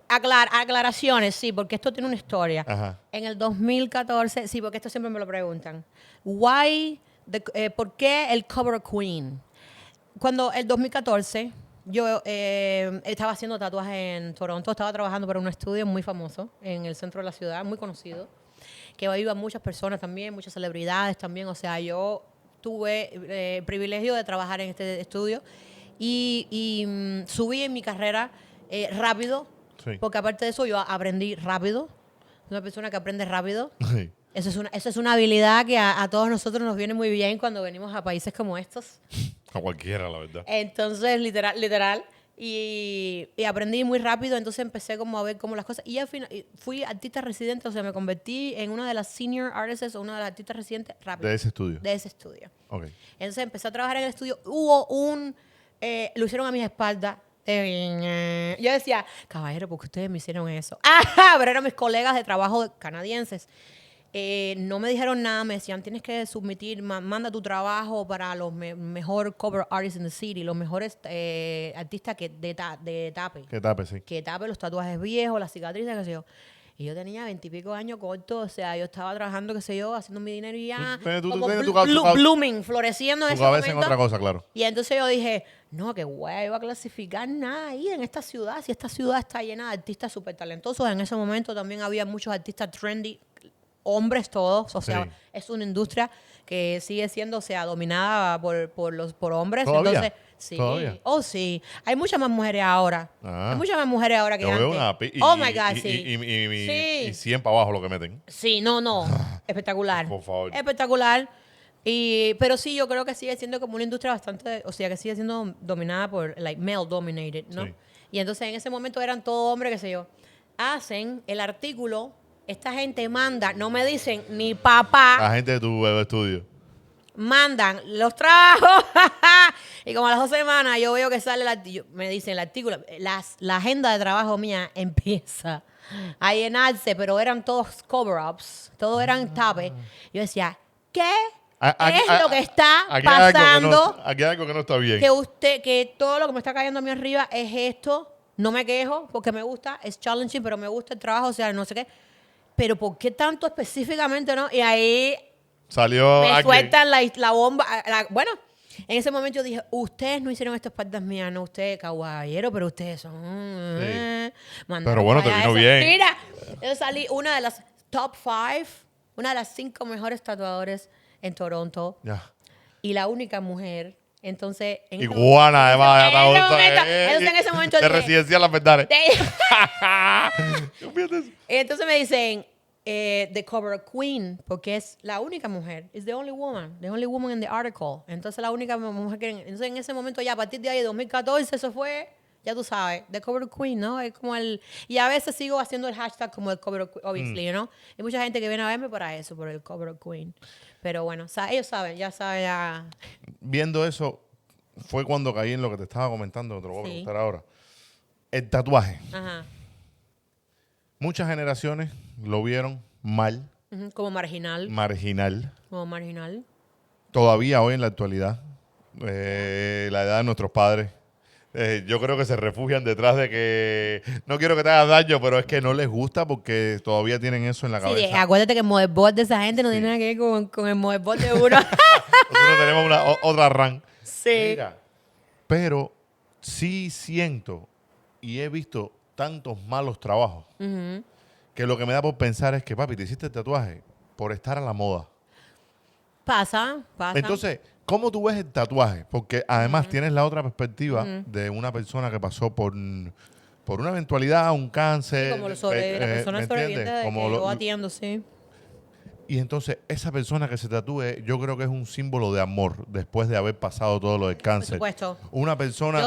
Aclaraciones, sí, porque esto tiene una historia. Ajá. En el 2014, sí, porque esto siempre me lo preguntan. ¿Por qué el cover queen? Cuando el 2014 yo estaba haciendo tatuajes en Toronto, estaba trabajando para un estudio muy famoso en el centro de la ciudad, muy conocido, que iban muchas personas también, muchas celebridades también. O sea, yo tuve el privilegio de trabajar en este estudio y subí en mi carrera rápido, Sí. porque aparte de eso yo aprendí rápido. Una persona que aprende rápido. Sí. Eso es una habilidad que a todos nosotros nos viene muy bien cuando venimos a países como estos. A cualquiera, la verdad. Entonces, literal. Y aprendí muy rápido, entonces empecé como a ver cómo las cosas. Y al final fui artista residente, o sea, me convertí en una de las senior artists o una de las artistas residentes rápido. De ese estudio. De ese estudio. Ok. Entonces empecé a trabajar en el estudio. Lo hicieron a mis espaldas. Yo decía, caballero, ¿por qué ustedes me hicieron eso? Ajá, pero eran mis colegas de trabajo canadienses. No me dijeron nada, me decían, tienes que submitir, manda tu trabajo para los mejor cover artists in the city, los mejores artistas de tape. Que tape, sí. Que tape los tatuajes viejos, las cicatrices, qué sé yo. Y yo tenía 20 y pico años cortos, o sea, yo estaba trabajando, qué sé yo, haciendo mi dinero y ya. Tú como tienes blooming, floreciendo en Tu ese cabeza en momento. otra cosa, claro. Y entonces yo dije, no, qué guay, iba a clasificar nada ahí en esta ciudad. Si esta ciudad está llena de artistas súper talentosos. En ese momento también había muchos artistas trendy, hombres todos. O sea, Sí. es una industria que sigue siendo, o sea, dominada por hombres. ¿Todavía? Entonces, sí. ¿Todavía? Oh, sí. Hay muchas más mujeres ahora. Ah. Hay muchas más mujeres ahora que Yo veo antes. una... Oh, my God, sí. Y Sí. 100 para abajo lo que meten. Sí, no. Espectacular. Por favor. Espectacular. Pero sí, yo creo que sigue siendo como una industria bastante, o sea, que sigue siendo dominada por, like, male dominated, ¿no? Sí. Y entonces en ese momento eran todos hombres, qué sé yo. Hacen el artículo, esta gente manda, no me dicen ni papá, La gente de tu estudio. mandan los trabajos. Y como a las 2 semanas yo veo que sale me dicen el artículo, la agenda de trabajo mía empieza a llenarse, pero eran todos cover-ups, todos eran tapes. Yo decía, ¿qué es lo que está Aquí hay pasando? aquí hay algo que no está bien. Que todo lo que me está cayendo a mí arriba es esto. No me quejo porque me gusta, es challenging, pero me gusta el trabajo, o sea, no sé qué. Pero ¿por qué tanto específicamente, no? Y ahí Salió me alguien. sueltan la bomba. Bueno, en ese momento yo dije, ustedes no hicieron esto espaldas mías, no ustedes, caballero, pero ustedes son... mandaron Pero bueno, te para allá vino eso. bien. Mira, yo salí una de las top 5, una de las 5 mejores tatuadores en Toronto Ya. y la única mujer. Entonces, en ese Iguana, además. entonces, en ese momento De dije- residencial las verdades. Entonces me dicen, the cover queen, porque es la única mujer. Is the only woman in the article. Entonces la única mujer que... Entonces en ese momento ya a partir de ahí, 2014, eso fue, ya tú sabes, the cover queen, ¿no? Es como el... Y a veces sigo haciendo el hashtag como el cover queen, obviously, ¿no? Hay mucha gente que viene a verme para eso, por el cover queen. Pero bueno, ellos saben, ya. Viendo eso, fue cuando caí en lo que te estaba comentando, te lo voy a Sí. preguntar ahora. El tatuaje. Ajá. Muchas generaciones lo vieron mal, Ujú, como marginal. marginal. Como marginal. Todavía hoy en la actualidad, la edad de nuestros padres, yo creo que se refugian detrás de que no quiero que te hagas daño, pero es que no les gusta porque todavía tienen eso en la Sí, cabeza. acuérdate que el motherboard de esa gente no Sí. tiene nada que ver con el motherboard de uno. Nosotros tenemos otra RAM. Sí. Mira, pero sí siento y he visto tantos malos trabajos que lo que me da por pensar es que, papi, te hiciste el tatuaje por estar a la moda. Pasa. Entonces, ¿cómo tú ves el tatuaje? Porque además tienes la otra perspectiva de una persona que pasó por una eventualidad, un Sí, cáncer. como la persona ¿Me sobreviviente entiendes? de Como que yo atiendo, sí. y entonces, esa persona que se tatúe, yo creo que es un símbolo de amor después de haber pasado todo lo del Por cáncer. supuesto. Una persona,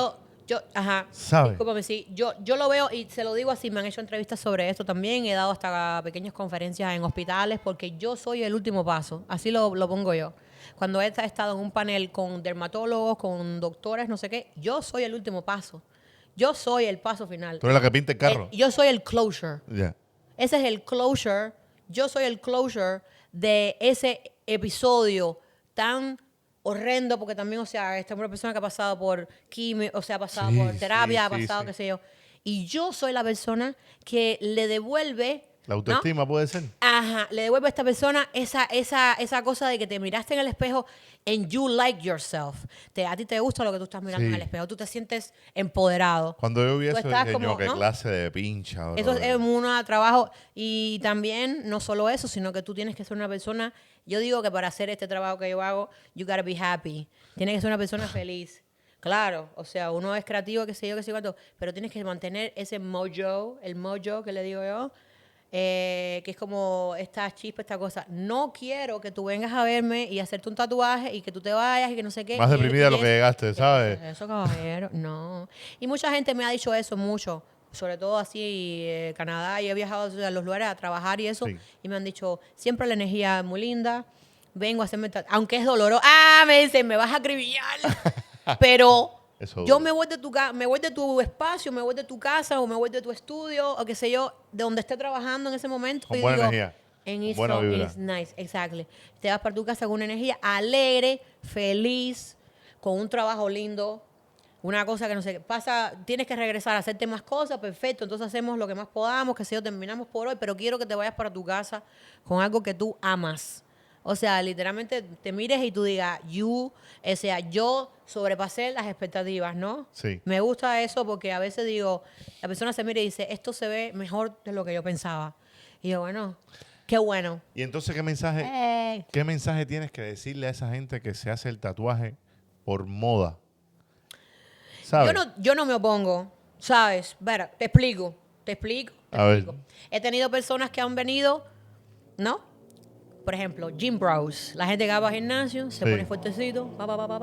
Ajá. ¿sabe? Discúlpame, sí. Yo lo veo y se lo digo así. Me han hecho entrevistas sobre esto también. He dado hasta pequeñas conferencias en hospitales porque yo soy el último paso. Así lo pongo yo. Cuando he estado en un panel con dermatólogos, con doctores, no sé qué, yo soy el último paso. Yo soy el paso final. Tú eres la que pinta el carro. Yo soy el closure. Ya. Ese es el closure. Yo soy el closure de ese episodio tan horrendo, porque también, o sea, esta es una persona que ha pasado por quimio, o sea, ha pasado Sí, por terapia, ha sí, pasado, sí. qué sé yo. Y yo soy la persona que le devuelve, La ¿no? autoestima puede ser. Ajá, le devuelve a esta persona esa cosa de que te miraste en el espejo and you like yourself. A ti te gusta lo que tú estás mirando en Sí. el espejo. Tú te sientes empoderado. Cuando yo vi Tú eso, estás dije, como, "Ño, qué ¿no? clase de pincha, Eso brother". es un trabajo. Y también, no solo eso, sino que tú tienes que ser una persona. Yo digo que para hacer este trabajo que yo hago, you gotta be happy. Tienes que ser una persona feliz. Claro, o sea, uno es creativo, qué sé yo, qué sé cuánto, pero tienes que mantener ese mojo, el mojo que le digo yo, que es como esta chispa, esta cosa. No quiero que tú vengas a verme y hacerte un tatuaje y que tú te vayas y que no sé qué. Más deprimida de lo que llegaste, ¿sabes? Eso, caballero, no. Y mucha gente me ha dicho eso mucho, sobre todo así, Canadá, y he viajado a los lugares a trabajar y eso, Sí. y me han dicho, siempre la energía es muy linda, vengo a hacerme, aunque es doloroso, me dicen, me vas a acribillar, pero Eso yo duele. me voy de tu espacio, me voy de tu casa o me voy de tu estudio o qué sé yo, de donde esté trabajando en ese momento. Con y buena digo, energía, And con it's buena so, vibra. it's nice, exactly. Te vas para tu casa con una energía alegre, feliz, con un trabajo lindo, una cosa que no sé qué pasa, tienes que regresar a hacerte más cosas, perfecto, entonces hacemos lo que más podamos, que sé yo, terminamos por hoy, pero quiero que te vayas para tu casa con algo que tú amas. O sea, literalmente te mires y tú digas, o sea, yo sobrepasé las expectativas, ¿no? Sí. Me gusta eso porque a veces digo, la persona se mira y dice, esto se ve mejor de lo que yo pensaba. Y yo, bueno, qué bueno. Y entonces, ¿qué mensaje tienes que decirle a esa gente que se hace el tatuaje por moda? ¿Sabes? Yo no me opongo, ¿sabes? Vera, te explico. A ver. He tenido personas que han venido, ¿no? Por ejemplo, gym bros. La gente que va al gimnasio, se Sí. pone fuertecito,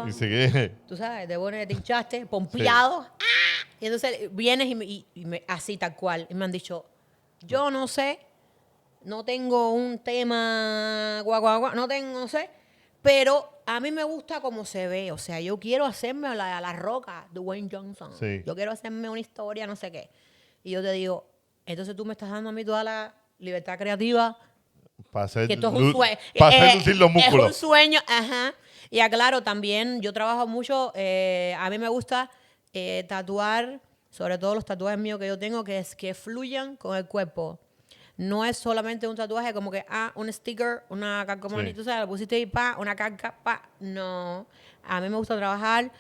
Y sigue. tú sabes, te hinchaste, pompeado. ¡Ah! Y entonces vienes así tal cual. Y me han dicho, yo no sé, no tengo un tema no sé, pero a mí me gusta cómo se ve. O sea, yo quiero hacerme a la roca de Dwayne Johnson. Sí. Yo quiero hacerme una historia, no sé qué. Y yo te digo, entonces tú me estás dando a mí toda la libertad creativa. Para hacer, Que esto es un sueño. lucir los músculos. Es un sueño, ajá. Y aclaro, también yo trabajo mucho, a mí me gusta tatuar, sobre todo los tatuajes míos que yo tengo, que es que fluyan con el cuerpo. No es solamente un tatuaje como que, un sticker, una calcomanía, Sí. tú sabes, lo pusiste ahí, una carga, No. A mí me gusta trabajar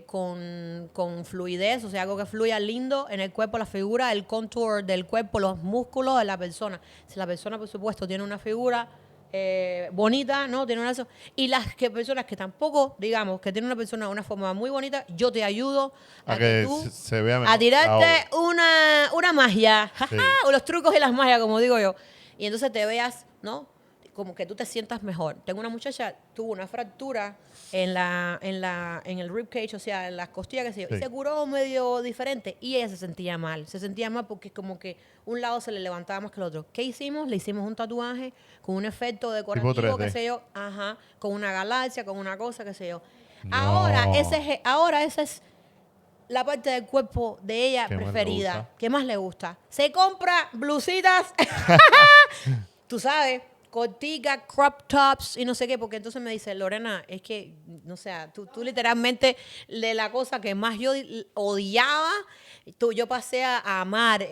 con fluidez, o sea, algo que fluya lindo en el cuerpo, la figura, el contour del cuerpo, los músculos de la persona. Si la persona, por supuesto, tiene una figura bonita, ¿no? Tiene una... Y personas que tampoco, digamos, que tienen una forma muy bonita, yo te ayudo A a que que tú... se vea mejor A tirarte la una magia, Sí. o los trucos y las magias, como digo yo. Y entonces te veas, ¿no? Como que tú te sientas mejor. Tengo una muchacha, tuvo una fractura en el rib cage, o sea, en las costillas, que sé yo, Sí. y se curó medio diferente. Y ella se sentía mal. Se sentía mal porque como que un lado se le levantaba más que el otro. ¿Qué hicimos? Le hicimos un tatuaje con un efecto decorativo, 3D. qué sé yo, ajá, con una galaxia, con una cosa, qué sé yo. No. Ahora esa es la parte del cuerpo de ella ¿Qué más le preferida. gusta? ¿Qué más le gusta? Se compra blusitas, tú sabes, corticas, crop tops y no sé qué, porque entonces me dice, Lorena, es que, no sé, tú literalmente, de la cosa que más yo odiaba, yo pasé a amar No.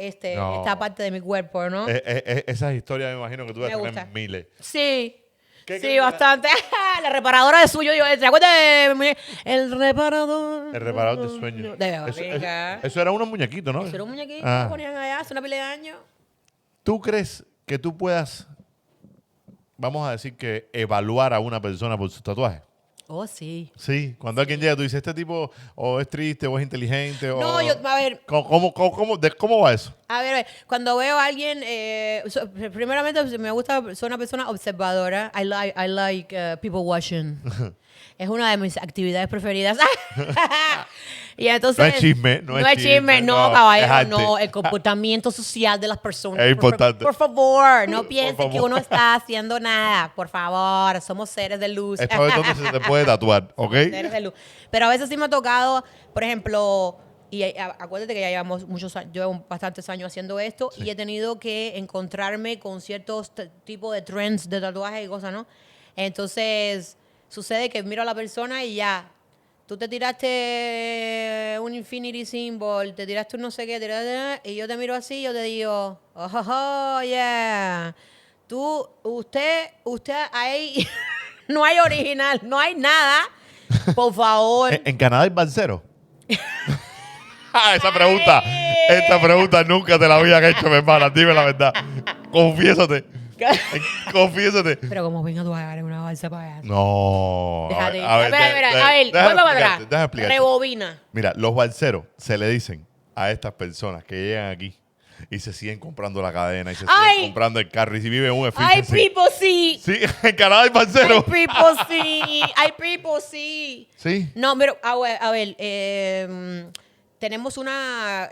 esta parte de mi cuerpo, ¿no? Esas historias me imagino que tú vas Me a tener gusta. miles. Sí. ¿Qué Sí, crees que bastante. La reparadora de suyo, ¿te acuerdas de el reparador? El reparador de sueños. De Eso, barriga. eso era unos muñequitos, ¿no? Eso era un muñequito Ah. que ponían allá hace una pila de años. ¿Tú crees que tú puedas vamos a decir que evaluar a una persona por sus tatuajes? Oh, sí. Sí, cuando alguien llega, tú dices, este tipo o es triste o es inteligente. No, o... a ver, ¿Cómo va eso? a ver, cuando veo a alguien, primeramente me gusta, soy una persona observadora. I like people watching. Es una de mis actividades preferidas. Y entonces, No es chisme, no es chisme, no, no, caballero, es arte. no, el comportamiento social de las personas. Es importante. Por favor, no Por piensen que favor. uno está haciendo nada. Por favor, somos seres de luz. Es para ver dónde se te puede tatuar, ¿ok? Seres de luz. Pero a veces sí me ha tocado, por ejemplo, y acuérdate que ya llevamos muchos años, yo llevo bastantes años haciendo esto Sí. y he tenido que encontrarme con ciertos tipos de trends de tatuajes y cosas, ¿no? Entonces, sucede que miro a la persona y ya, tú te tiraste un infinity symbol, te tiraste un no sé qué, y yo te miro así y yo te digo, oh, yeah. Usted, ahí no hay original, no hay nada. Por favor. ¿En Canadá hay balsero? Esta pregunta nunca te la habían hecho, mi hermana. Dime la verdad. Confiésate. Confiésate. Pero como venga tú a dar una balsa para allá. No. Déjate. A ver, Vuelve para atrás. Déjame explicarte. Rebobina. Mira, los balseros se le dicen a estas personas que llegan aquí y se siguen comprando la cadena y se Ay. siguen comprando el carro y si viven un Ay, efficiency. people, sí. Sí, en Canadá hay balseros. Ay, people, sí. Ay, people, sí. Sí. No, pero, a ver, tenemos una,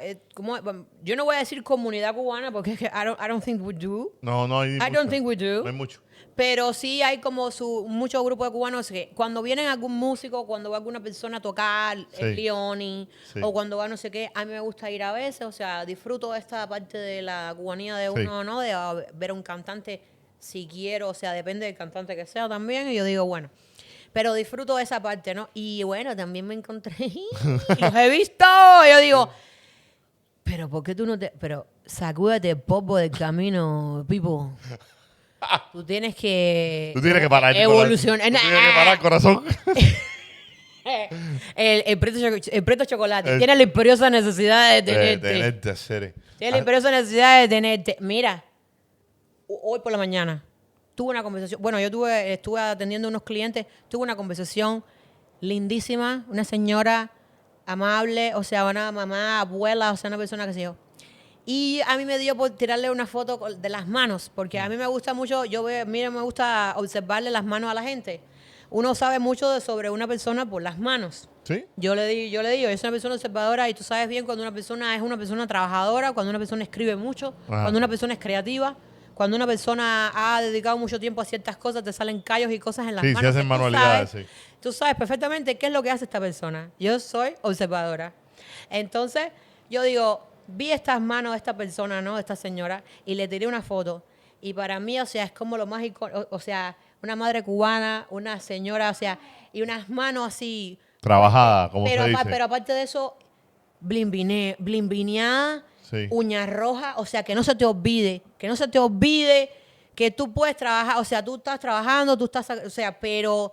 yo no voy a decir comunidad cubana porque es que I don't think we do. No hay I mucho. don't think we do. No hay mucho. Pero sí hay como muchos grupos de cubanos que cuando vienen algún músico, cuando va alguna persona a tocar Sí. el Leoni, Sí. o cuando va no sé qué, a mí me gusta ir a veces, o sea, disfruto esta parte de la cubanía de Sí. uno, ¿no? De ver a un cantante, si quiero, o sea, depende del cantante que sea también, y yo digo, bueno, pero disfruto de esa parte, ¿no? Y bueno, también me encontré, los he visto, yo digo, pero ¿por qué tú no te...? Pero sacúdate el polvo del camino, people. Tú tienes que... Tú tienes que parar. Evolucionar. Tú tienes que parar, corazón. El preto chocolate. Tiene la imperiosa necesidad de tenerte. Tenerte, Cere. Tiene la imperiosa necesidad de tenerte. Mira, hoy por la mañana tuve una conversación. Bueno, estuve atendiendo a unos clientes. Tuve una conversación lindísima. Una señora amable, o sea, una mamá, abuela, o sea, una persona que sé yo. Y a mí me dio por tirarle una foto de las manos, porque a mí me gusta mucho, me gusta observarle las manos a la gente. Uno sabe mucho sobre una persona por las manos. ¿Sí? Yo le digo, yo soy una persona observadora y tú sabes bien cuando una persona es una persona trabajadora, cuando una persona escribe mucho, Ajá. cuando una persona es creativa, cuando una persona ha dedicado mucho tiempo a ciertas cosas, te salen callos y cosas en las Sí, manos. se hacen que tú manualidades, sabes. sí. Tú sabes perfectamente qué es lo que hace esta persona. Yo soy observadora. Entonces, yo digo, vi estas manos de esta persona, ¿no? De esta señora, y le tiré una foto. Y para mí, o sea, es como lo más icónico, o sea, una madre cubana, una señora, o sea, y unas manos así. Trabajada, como se dice. Pero aparte de eso, blimbineada, Sí. uñas rojas, o sea, que no se te olvide, que tú puedes trabajar, o sea, tú estás trabajando, o sea, pero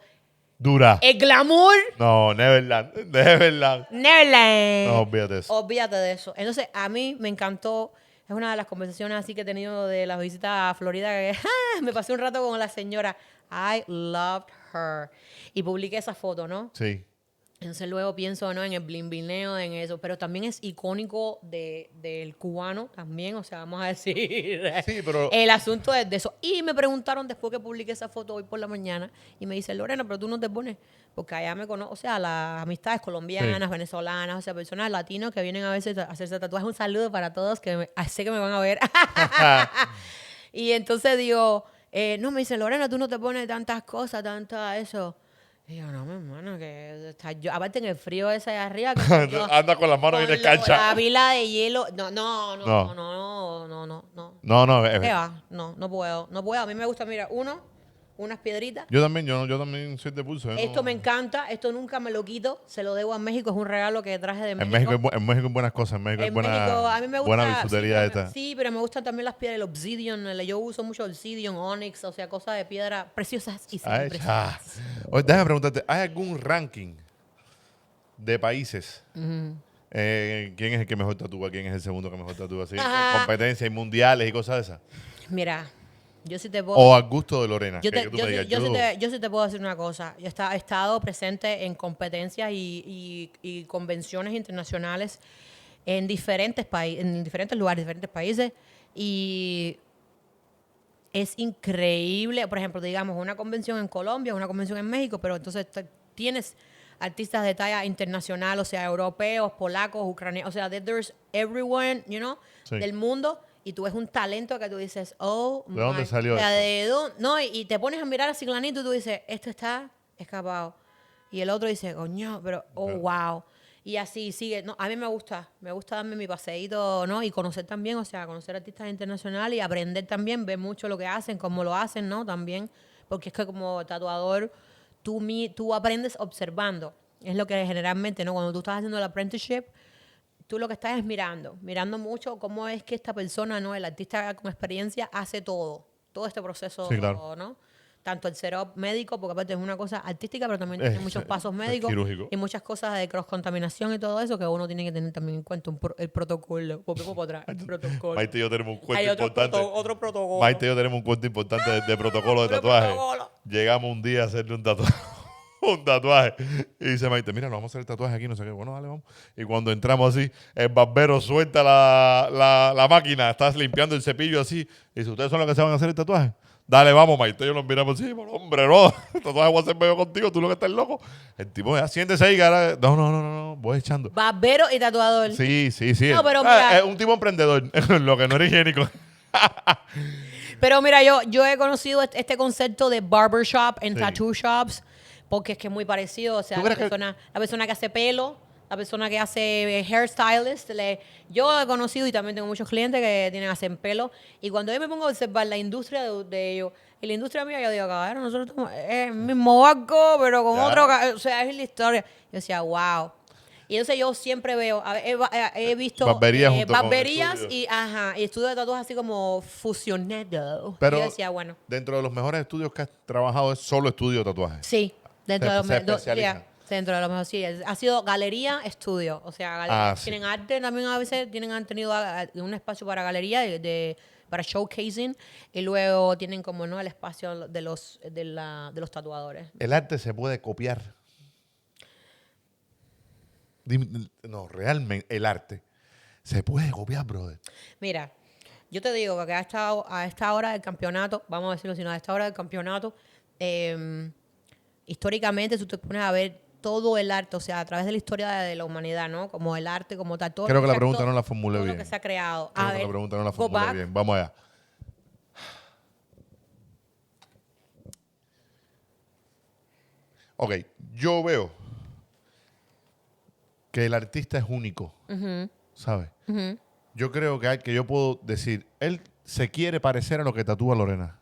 Dura. el glamour, No, Neverland. Neverland. Neverland. No, olvídate de eso. Olvídate de eso. Entonces, a mí me encantó. Es una de las conversaciones así que he tenido de la visita a Florida. Que me pasé un rato con la señora. I loved her. Y publiqué esa foto, ¿no? Sí. Entonces luego pienso, ¿no? En el blimbineo, en eso. Pero también es icónico del cubano también. O sea, vamos a decir Sí, pero... el asunto de eso. Y me preguntaron después que publiqué esa foto hoy por la mañana. Y me dice, Lorena, pero tú no te pones... Porque allá me conozco, o sea, las amistades colombianas, Sí. venezolanas, o sea, personas latinos que vienen a veces a hacerse tatuajes. Un saludo para todos que sé que me van a ver. Y entonces digo, no, me dice, Lorena, tú no te pones tantas cosas, tanta eso. Y yo, no, mi hermano, que está yo, aparte en el frío ese de arriba, que yo, Anda con las manos bien con descanchadas. la pila de hielo, no. No, ¿Qué va? No puedo. A mí me gusta, mira, unas piedritas. yo también soy de pulso. Esto me encanta, esto nunca me lo quito, se lo debo a México, es un regalo que traje de En México. En México hay buenas cosas. En México hay En México, a mí me gusta. buena bisutería sí, esta. Sí, pero me gustan también las piedras, el obsidian. Yo uso mucho obsidian, onyx, o sea, cosas de piedra preciosas y Ay, semipreciosas. Oye, déjame preguntarte, ¿hay algún ranking de países? ¿Quién es el que mejor tatúa? ¿Quién es el segundo que mejor tatúa? Así, Ajá. competencias y mundiales y cosas de esas. Mira, Yo sí te puedo... O al gusto de Lorena. Yo, que te- tú yo, me sí- digas, yo sí te puedo decir una cosa. Yo he estado presente en competencias y convenciones internacionales en diferentes países, en diferentes lugares, diferentes países. Y es increíble. Por ejemplo, digamos, una convención en Colombia, una convención en México, pero entonces tienes artistas de talla internacional, o sea, europeos, polacos, ucranianos, o sea, there's everyone, Sí. del mundo, y tú ves un talento que tú dices, oh ¿de dónde my, salió o sea, esto? de dónde, no, y te pones a mirar a Ciclanito y tú dices, esto está escapado. Y el otro dice, coño, pero, oh, wow. Y así sigue. No, a mí me gusta darme mi paseíto, ¿no? Y conocer también, o sea, conocer artistas internacionales y aprender también, ver mucho lo que hacen, cómo lo hacen, ¿no? También, porque es que como tatuador, tú aprendes observando. Es lo que generalmente, ¿no? Cuando tú estás haciendo el apprenticeship, tú lo que estás es mirando mucho cómo es que esta persona, ¿no? El artista con experiencia hace todo este Sí, claro. proceso, ¿no? Tanto el setup médico, porque aparte es una cosa artística, pero también tiene muchos pasos Es médicos quirúrgico. y muchas cosas de cross-contaminación y todo eso que uno tiene que tener también en cuenta el protocolo. Volvemos para atrás, el protocolo. Maite y yo tenemos un cuento Hay importante. otro protocolo. Maite y yo tenemos un cuento importante de protocolo de Otro tatuaje. protocolo. Llegamos un día a hacerle un tatuaje. Un tatuaje. Y dice Maite, mira, nos vamos a hacer el tatuaje aquí, no sé qué. Bueno, dale, vamos. Y cuando entramos así, el barbero suelta la máquina, estás limpiando el cepillo así. Y dice, ¿ustedes son los que se van a hacer el tatuaje? Dale, vamos, Maite. Y yo nos miramos así, bueno, hombre, no. El tatuaje voy a hacer medio contigo, tú lo que estás loco. El tipo, ya, siéntese ahí, cara. No, voy echando. Barbero y tatuador. Sí. No, pero mira- Es un tipo emprendedor, lo que no era higiénico. Pero mira, yo he conocido este concepto de barbershop en Sí. tattoo shops, porque es que es muy parecido. O sea, ¿Tú la crees que- persona que hace pelo, la persona que hace hairstylist. Yo he conocido y también tengo muchos clientes que hacen pelo. Y cuando yo me pongo a observar la industria de ellos y la industria mía, yo digo, cabrón, nosotros estamos es el mismo barco, pero con Ya. otro, o sea, es la historia. Yo decía, wow. Y entonces yo siempre veo, he visto Barberías junto con barberías estudios. y estudios de tatuajes así como fusionados. Pero Y yo decía, bueno, dentro de los mejores estudios que has trabajado es solo estudio de tatuaje. sí, dentro de los Se especializan. dentro de los mejores, sí, ha sido galería, estudio. O sea, Ah, sí. tienen arte también a veces, han tenido un espacio para galería para showcasing y luego tienen como no el espacio de los tatuadores. El arte se puede copiar. No, realmente, el arte se puede copiar, brother. Mira, yo te digo que a esta hora del campeonato, vamos a decirlo así, a esta hora del campeonato, históricamente, si tú te pones a ver todo el arte, o sea, a través de la historia de la humanidad, ¿no? Como el arte, como tal, todo Creo que la se ha- pregunta todo- no la formulé todo bien. lo que se ha creado. Creo A que ver, la pregunta no la go formulé back. bien. Vamos allá. Ok, yo veo que el artista es único, ¿sabes? Yo creo que yo puedo decir, él se quiere parecer a lo que tatúa Lorena.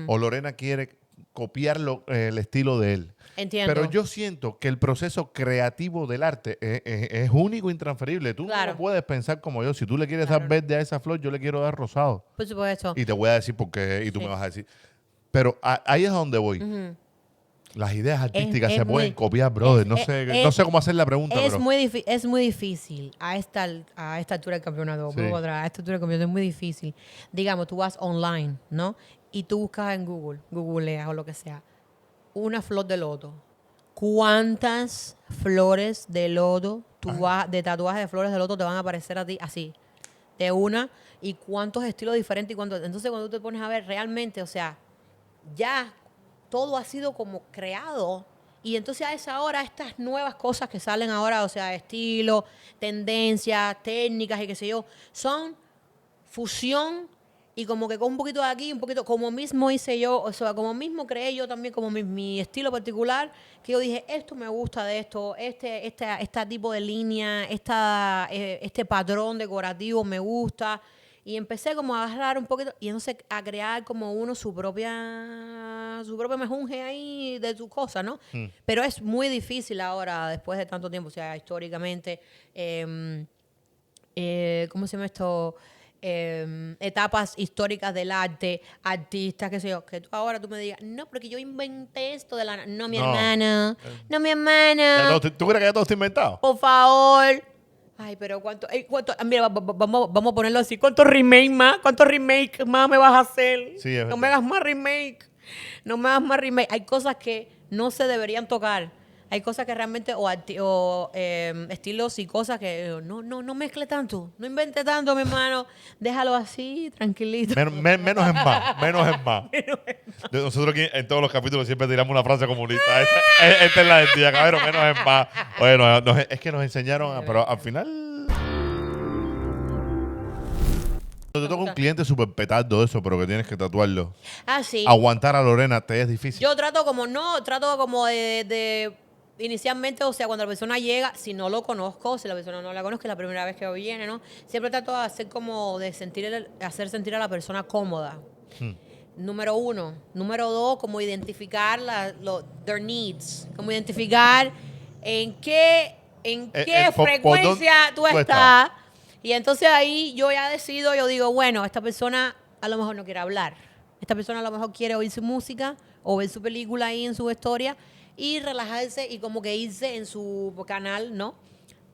O Lorena quiere copiar el estilo de él. Entiendo. Pero yo siento que el proceso creativo del arte es único e intransferible. Tú Claro. no puedes pensar como yo. Si tú le quieres Claro. dar verde a esa flor, yo le quiero dar rosado. Por supuesto. Y te voy a decir por qué, y tú Sí. me vas a decir. Pero ahí es donde voy. Las ideas artísticas es se muy- pueden copiar, brother. No sé cómo hacer la pregunta, Es pero muy difícil a esta altura del campeonato. Sí. Vuelvo atrás, a esta altura del campeonato es muy difícil. Digamos, tú vas online, ¿no? Y tú buscas en Google, googleas o lo que sea, una flor de loto. ¿Cuántas flores de loto, de tatuajes de flores de loto te van a aparecer a ti así? De una. ¿Y cuántos estilos diferentes? Entonces, cuando tú te pones a ver realmente, o sea, ya todo ha sido como creado. Y entonces a esa hora, estas nuevas cosas que salen ahora, o sea, estilo, tendencias, técnicas y qué sé yo, son fusión y como que con un poquito de aquí, un poquito, como mismo hice yo, o sea, como mismo creé yo también, como mi estilo particular, que yo dije, esto me gusta de esto, este tipo de línea, este patrón decorativo me gusta. Y empecé como a agarrar un poquito y entonces a crear como uno su propia mejunje ahí de su cosa, ¿no? Pero es muy difícil ahora, después de tanto tiempo, o sea, históricamente, ¿cómo se llama esto? Etapas históricas del arte, artistas, qué sé yo, que ahora tú me digas, no, porque yo inventé esto de no, mi No. hermana, no, mi ¿Ya hermana, ¿tú crees que ya todo está inventado? por favor. Ay, pero mira, vamos a ponerlo así. ¿Cuántos remake más? ¿Cuántos remake más me vas a hacer? Sí, es No me verdad. hagas más remake. No me hagas más remake. Hay cosas que no se deberían tocar. Hay cosas que realmente, estilos y cosas que no mezcle tanto. No invente tanto, mi hermano. Déjalo así, tranquilito. Menos es más, menos es más. Nosotros aquí en todos los capítulos siempre tiramos una frase comunista. Esta es la del día, cabrón, menos es más. Bueno, es que nos enseñaron, pero al final... Cuando te toca un cliente súper petardo eso, pero que tienes que tatuarlo. Ah, sí. Aguantar a Lorena te es difícil. Yo trato como inicialmente, o sea, cuando la persona llega, si no lo conozco, si la persona no la conozco, es la primera vez que viene, ¿no? Siempre trato de hacer hacer sentir a la persona cómoda. Número uno. Número dos, como identificar their needs. Como identificar en qué ¿por dónde frecuencia tú tú estás. Y entonces ahí yo ya decido, yo digo, bueno, esta persona a lo mejor no quiere hablar. Esta persona a lo mejor quiere oír su música o ver su película ahí en su historia y relajarse y como que irse en su canal, ¿no?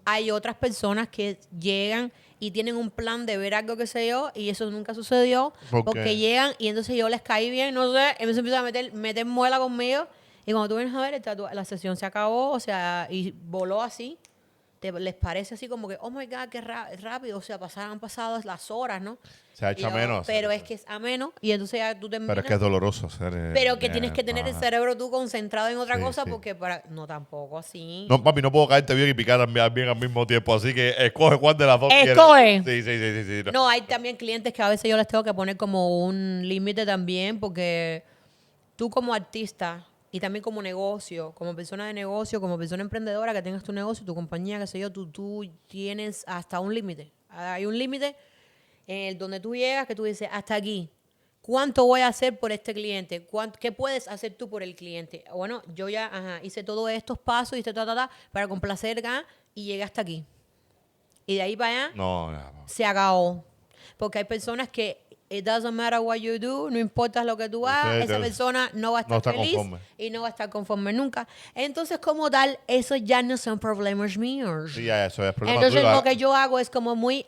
Hay otras personas que llegan y tienen un plan de ver algo, que sé yo, y eso nunca sucedió. ¿Por qué? Porque llegan y entonces yo les caí bien, no sé, y me empiezan a meter muela conmigo. Y cuando tú vienes a ver, la sesión se acabó, o sea, y voló así. Les parece así como que, oh my God, qué rápido. O sea, han pasado las horas, ¿no? Se ha hecho menos. Pero es que es ameno y entonces ya tú terminas. Pero es que es doloroso hacer. Pero que tienes que tener el ajá. cerebro tú concentrado en otra Sí, cosa sí. porque no tampoco así. No, papi, no puedo caerte bien y picar bien al mismo tiempo. Así que escoge cuál de las dos Escoge. quieres. Sí. No, hay también clientes que a veces yo les tengo que poner como un límite también porque tú como artista y también como negocio, como persona de negocio, como persona emprendedora que tengas tu negocio, tu compañía, qué sé yo, tú tienes hasta un límite. Hay un límite en el donde tú llegas que tú dices, hasta aquí. ¿Cuánto voy a hacer por este cliente? ¿Qué puedes hacer tú por el cliente? Bueno, yo ya hice todos estos pasos, hice para complacer acá y llegué hasta aquí. Y de ahí para allá No. se acabó. Porque hay personas que it doesn't matter what you do, no importa lo que tú hagas, esa persona no va a estar está feliz conforme. y no va a estar conforme nunca. Entonces, como tal, eso ya no son problemas míos. Sí, ya, eso es problema Entonces, tuyo. lo que yo hago es como muy,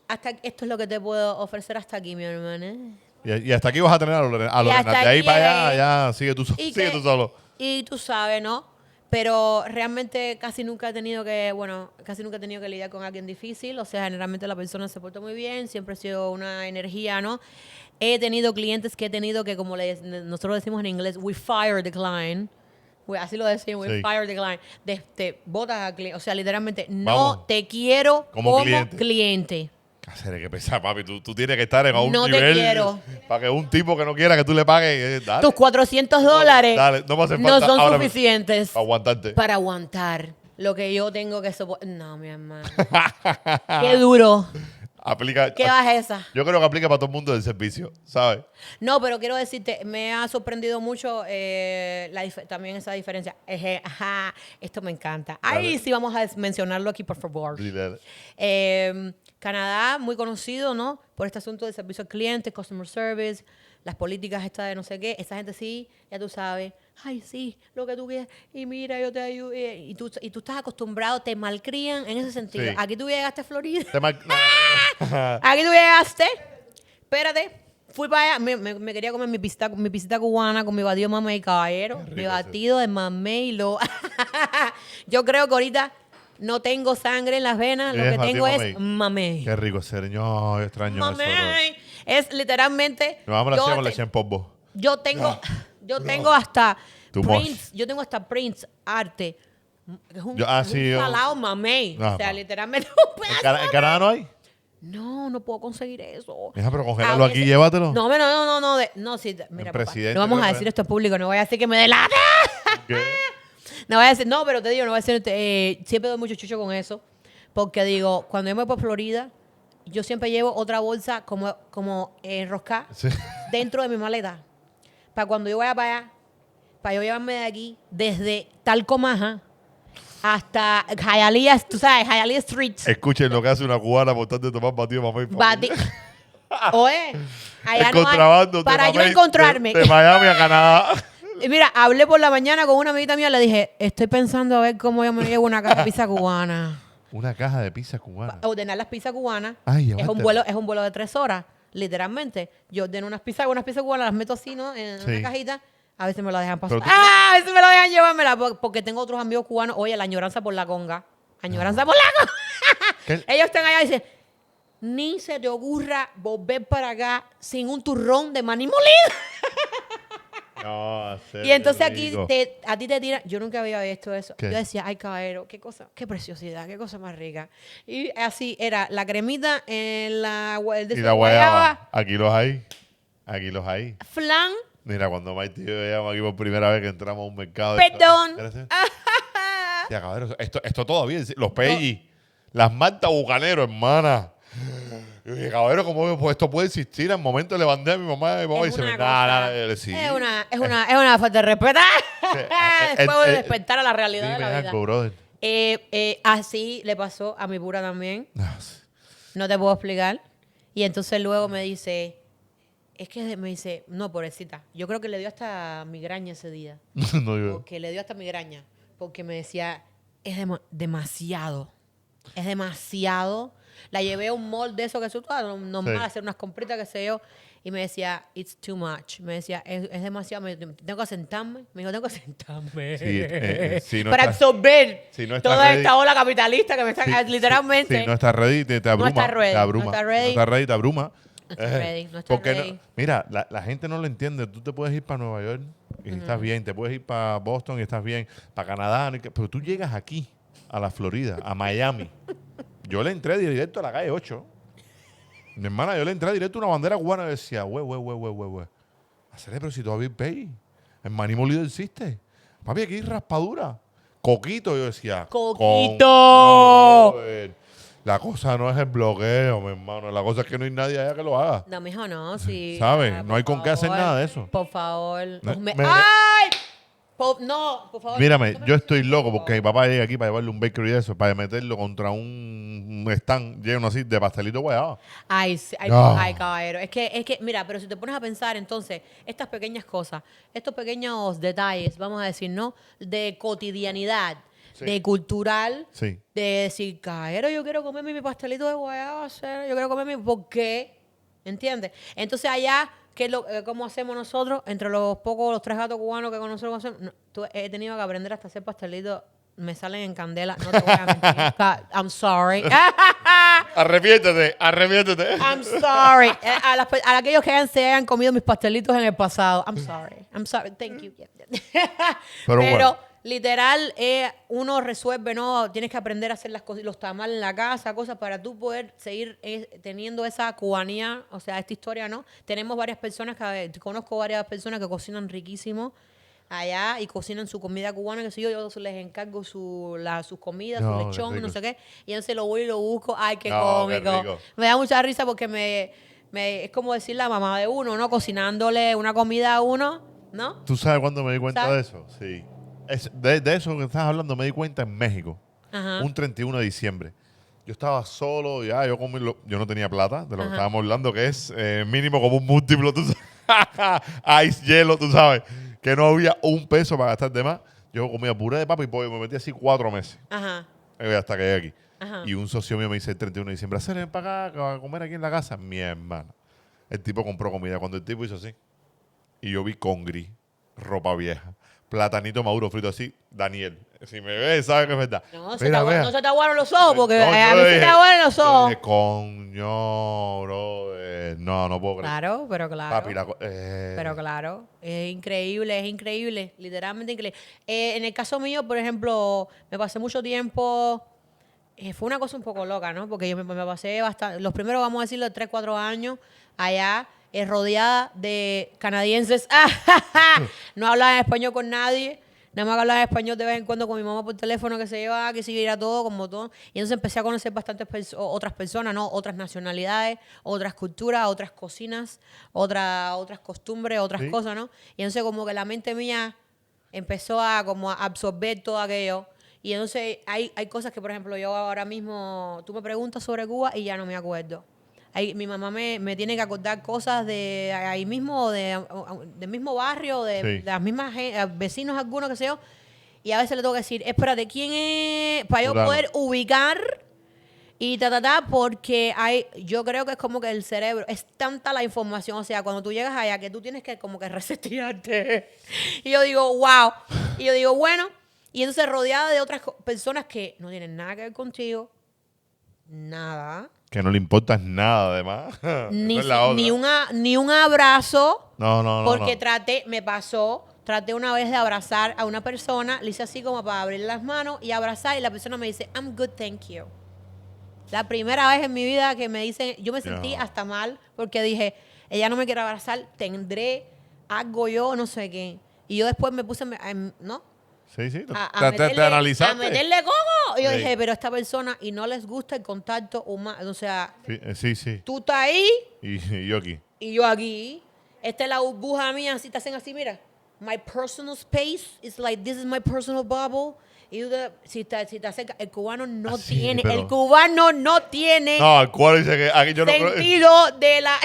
hasta esto es lo que te puedo ofrecer hasta aquí, mi hermana. Y hasta aquí vas a tener a Lorena. Y hasta De ahí aquí para allá, ya sigue tú solo. Y tú sabes, ¿no? Pero realmente casi nunca he tenido que lidiar con alguien difícil. O sea, generalmente la persona se porta muy bien, siempre ha sido una energía, ¿no? He tenido clientes que como nosotros decimos en inglés, we fire the client. Así lo decimos, we Sí. fire the client. Botas al cliente. O sea, literalmente, no Vamos. te quiero Como como cliente. cliente. Hacer que pensar, papi. Tú tienes que estar en un No te nivel quiero. para que un tipo que no quiera que tú le pagues, dale. Tus $400 Dale, no me hace no falta son ahora suficientes para aguantarte. para aguantar lo que yo tengo que soportar. No, mi hermano. Qué duro. Aplica. Qué bajeza. Yo creo que aplica para todo el mundo del servicio, ¿sabes? No, pero quiero decirte, me ha sorprendido mucho también esa diferencia. Esto me encanta. Ahí Dale. sí vamos a mencionarlo aquí, por favor. Dile. Canadá, muy conocido, ¿no? Por este asunto de servicio al cliente, customer service, las políticas estas de no sé qué. Esa gente sí, ya tú sabes. Ay, sí, lo que tú quieras. Y mira, yo te ayudo. Y tú estás acostumbrado, te malcrían en ese sentido. Sí. Aquí tú llegaste a Florida. No. Aquí tú llegaste. Espérate. Fui para allá. Me quería comer mi pisita cubana con mi batido de mamey, caballero. Qué rico Mi eso. batido de mamey. Yo creo que ahorita no tengo sangre en las venas. Lo ¿Qué es que batido tengo de es mamey. Qué rico ese niño. Yo extraño eso. Mamey. Es literalmente. Mi mamá me lo yo hacía con te- leche en polvo. Yo tengo hasta Too Prince. much. Yo tengo hasta Prince Arte. Que es un, Yo- es sí, un yo- salado mamey. No, o sea, pa. literalmente un pedazo. ¿En Canadá no hay? No puedo conseguir eso. Mija, pero A congélalo aquí, veces- llévatelo. No, sí, mira, papá, presidente, no vamos a ¿verdad? decir esto en público, no voy a decir que me delate. ¿Qué? No voy a decir, no, pero te digo, no voy a decir, siempre doy mucho chucho con eso, porque digo, cuando yo me voy por Florida, yo siempre llevo otra bolsa como enroscada Sí. dentro de mi maleta, para cuando yo vaya para allá, para yo llevarme de aquí, desde Talcomaja hasta Hialeah, tú sabes, Hialeah Street. Escuchen lo que hace una cubana por tanto de tomar batido mamá y papá. Oye, allá El no hay, contrabando de para yo mamey encontrarme. de Miami a Canadá. Y mira, hablé por la mañana con una amiguita mía, le dije, estoy pensando a ver cómo yo me llevo una pizza cubana. Una caja de pizza cubana. Ordenar las pizzas cubanas. Ay, es un llévatela. vuelo de 3 horas, literalmente. Yo ordeno unas pizzas cubanas, las meto así, ¿no? En Sí. una cajita. A veces me la dejan pasar. Pero tú- ¡Ah! A veces me la dejan llevármela porque tengo otros amigos cubanos. Oye, la añoranza por la conga. Añoranza por la conga. ¿Qué? Ellos están allá y dicen, ni se te ocurra volver para acá sin un turrón de maní molido. No, Y entonces aquí rico. a ti te tiran. Yo nunca había visto eso. ¿Qué? Yo decía, ay, caballero, qué cosa, qué preciosidad, qué cosa más rica. Y así era la cremita en el de Y esa la guayaba. Aquí los hay. Aquí los hay. flan, Mira, cuando Maite y yo llegamos aquí por primera vez que entramos a un mercado. perdón. Ya, cabrón, esto todavía. Los Peggy. Las Marta Bucanero, hermana. Yo dije, cabrón, ¿cómo pues, esto puede existir? Al momento le mandé a mi mamá y mi mamá Es dice, una nada, cosa- nada, sí. es una falta de respeto. Después de despertar a la realidad de Dime la vida. algo, brother. Así le pasó a mi pura también. No, No te puedo explicar. Y entonces luego me dice, me dice, no, pobrecita, yo creo que le dio hasta migraña ese día. no, yo. Porque le dio hasta migraña. Porque me decía, es demasiado. Es demasiado. La llevé a un mall de eso que es normal, Sí. a hacer unas compritas, qué sé yo. Y me decía, it's too much. Me decía, es demasiado. Tengo que sentarme. Me dijo, tengo que sentarme. Sí, sí, no para está- absorber si no está toda ready- esta ola capitalista que me está, Sí, literalmente. sí, no está ready, te abruma. está ready, te abruma. no está ready. No está ready, te abruma. No está ready, no está porque ready. mira, la gente no lo entiende. Tú te puedes ir para Nueva York y estás bien. Te puedes ir para Boston y estás bien. Para Canadá. Pero tú llegas aquí, a la Florida, a Miami. Yo le entré directo a la calle 8. Mi hermana, yo le entré directo a una bandera cubana y decía, güey. Hacer pero si todavía hay pay. El maní molido existe. Papi, aquí hay raspadura. Coquito, yo decía. ¡Coquito! No, brother. La cosa no es el bloqueo, mi hermano. La cosa es que no hay nadie allá que lo haga. No, mijo, no. Sí. ¿Sabes? Ah, No hay por con qué hacer favor. nada de eso. Por favor. No, ¡Ay! No, por favor. Mírame, no me yo estoy menciones, loco por porque mi favor. papá llega aquí para llevarle un bakery de eso, para meterlo contra un stand lleno así de pastelito guayaba. Ay, sí, ay, No. ay, caballero. Es que, mira, pero si te pones a pensar, entonces, estas pequeñas cosas, estos pequeños detalles, vamos a decir, ¿no? De cotidianidad, Sí. de cultural, Sí. de decir, caballero, yo quiero comerme mi pastelito de guayaba, yo quiero comerme, ¿por qué? ¿Entiendes? Entonces allá, ¿cómo hacemos nosotros? Entre los 3 gatos cubanos que nosotros hacemos, he tenido que aprender hasta hacer pastelitos, me salen en candela, no te voy a mentir. I'm sorry. Arrepiéntete. I'm sorry. A aquellos que se hayan comido mis pastelitos en el pasado. I'm sorry. Thank you. Pero bueno. Literal, uno resuelve, ¿no? Tienes que aprender a hacer las cosas, los tamales en la casa, cosas para tú poder seguir teniendo esa cubanía, o sea, esta historia, ¿no? Tenemos varias personas, conozco varias personas que cocinan riquísimo allá y cocinan su comida cubana, que sé yo les encargo sus comidas, No, su qué lechón, rico. no sé qué, y entonces lo voy y lo busco. Ay, qué No, qué cómico. rico. Me da mucha risa porque es como decir la mamá de uno, ¿no? Cocinándole una comida a uno, ¿no? ¿Tú sabes cuándo me di cuenta ¿Sabes? de eso? Sí. De eso que estás hablando me di cuenta en México. Ajá. Un 31 de diciembre. Yo estaba solo, ya, yo no tenía plata, de lo que Ajá. estábamos hablando, que es mínimo como un múltiplo, tú sabes. Ice, hielo, tú sabes. Que no había un peso para gastar de más. Yo comía puré de papa y pollo, me metí así 4 meses. Ajá. Hasta que llegué aquí. Ajá. Y un socio mío me dice el 31 de diciembre, ven para acá, a comer aquí en la casa. Mi hermana. El tipo compró comida. Cuando el tipo hizo así, y yo vi congri, ropa vieja, platanito maduro frito así, Daniel. Si me ves, sabes que es verdad. No, Mira, vea. no se te aguaron los ojos, porque Coño, a mí se te aguaron los yo ojos. dije, coño, bro. No puedo creer. Claro, pero claro. Papi, Pero claro, es increíble, literalmente increíble. En el caso mío, por ejemplo, me pasé mucho tiempo, fue una cosa un poco loca, ¿no? Porque yo me pasé bastante, los primeros, vamos a decirlo, de 3, 4 años, allá, rodeada de canadienses. No hablaba en español con nadie. Nada más que hablaba español de vez en cuando con mi mamá por teléfono, que se llevaba, que siguiera todo, como todo. Y entonces empecé a conocer bastantes otras personas, ¿no? Otras nacionalidades, otras culturas, otras cocinas, otras costumbres, otras Sí. cosas, ¿no? Y entonces como que la mente mía empezó a como a absorber todo aquello. Y entonces hay cosas que, por ejemplo, yo ahora mismo, tú me preguntas sobre Cuba y ya no me acuerdo. Mi mamá me tiene que acordar cosas de ahí mismo, del mismo barrio, de Sí. las mismas vecinos algunos, que sé yo. Y a veces le tengo que decir, espérate, ¿quién es? Para yo Fulano. poder ubicar y porque yo creo que es como que el cerebro, es tanta la información, o sea, cuando tú llegas allá que tú tienes que como que resetearte. Y yo digo, wow. Y yo digo, bueno, y entonces rodeada de otras personas que no tienen nada que ver contigo, nada, Que no le importa nada, además. ni, Esa es la ni, otra. ni un abrazo, No. porque traté una vez de abrazar a una persona, le hice así como para abrir las manos y abrazar, y la persona me dice, I'm good, thank you. La primera vez en mi vida que me dicen, yo me sentí Ya. hasta mal porque dije, ella no me quiere abrazar, tendré algo yo, no sé qué. Y yo después me puse, ¿no? Sí. A Te analizaste. a meterle coco. Y yo Sí. dije, pero esta persona, y no les gusta el contacto humano. O sea, Sí. tú estás ahí Y yo aquí. y yo aquí. Esta es la burbuja mía, así te hacen así, mira. My personal space is like, this is my personal bubble. Y si te acercas, el cubano no Así, tiene, pero- el cubano no tiene No, el cual dice que aquí yo no creo. sentido de la...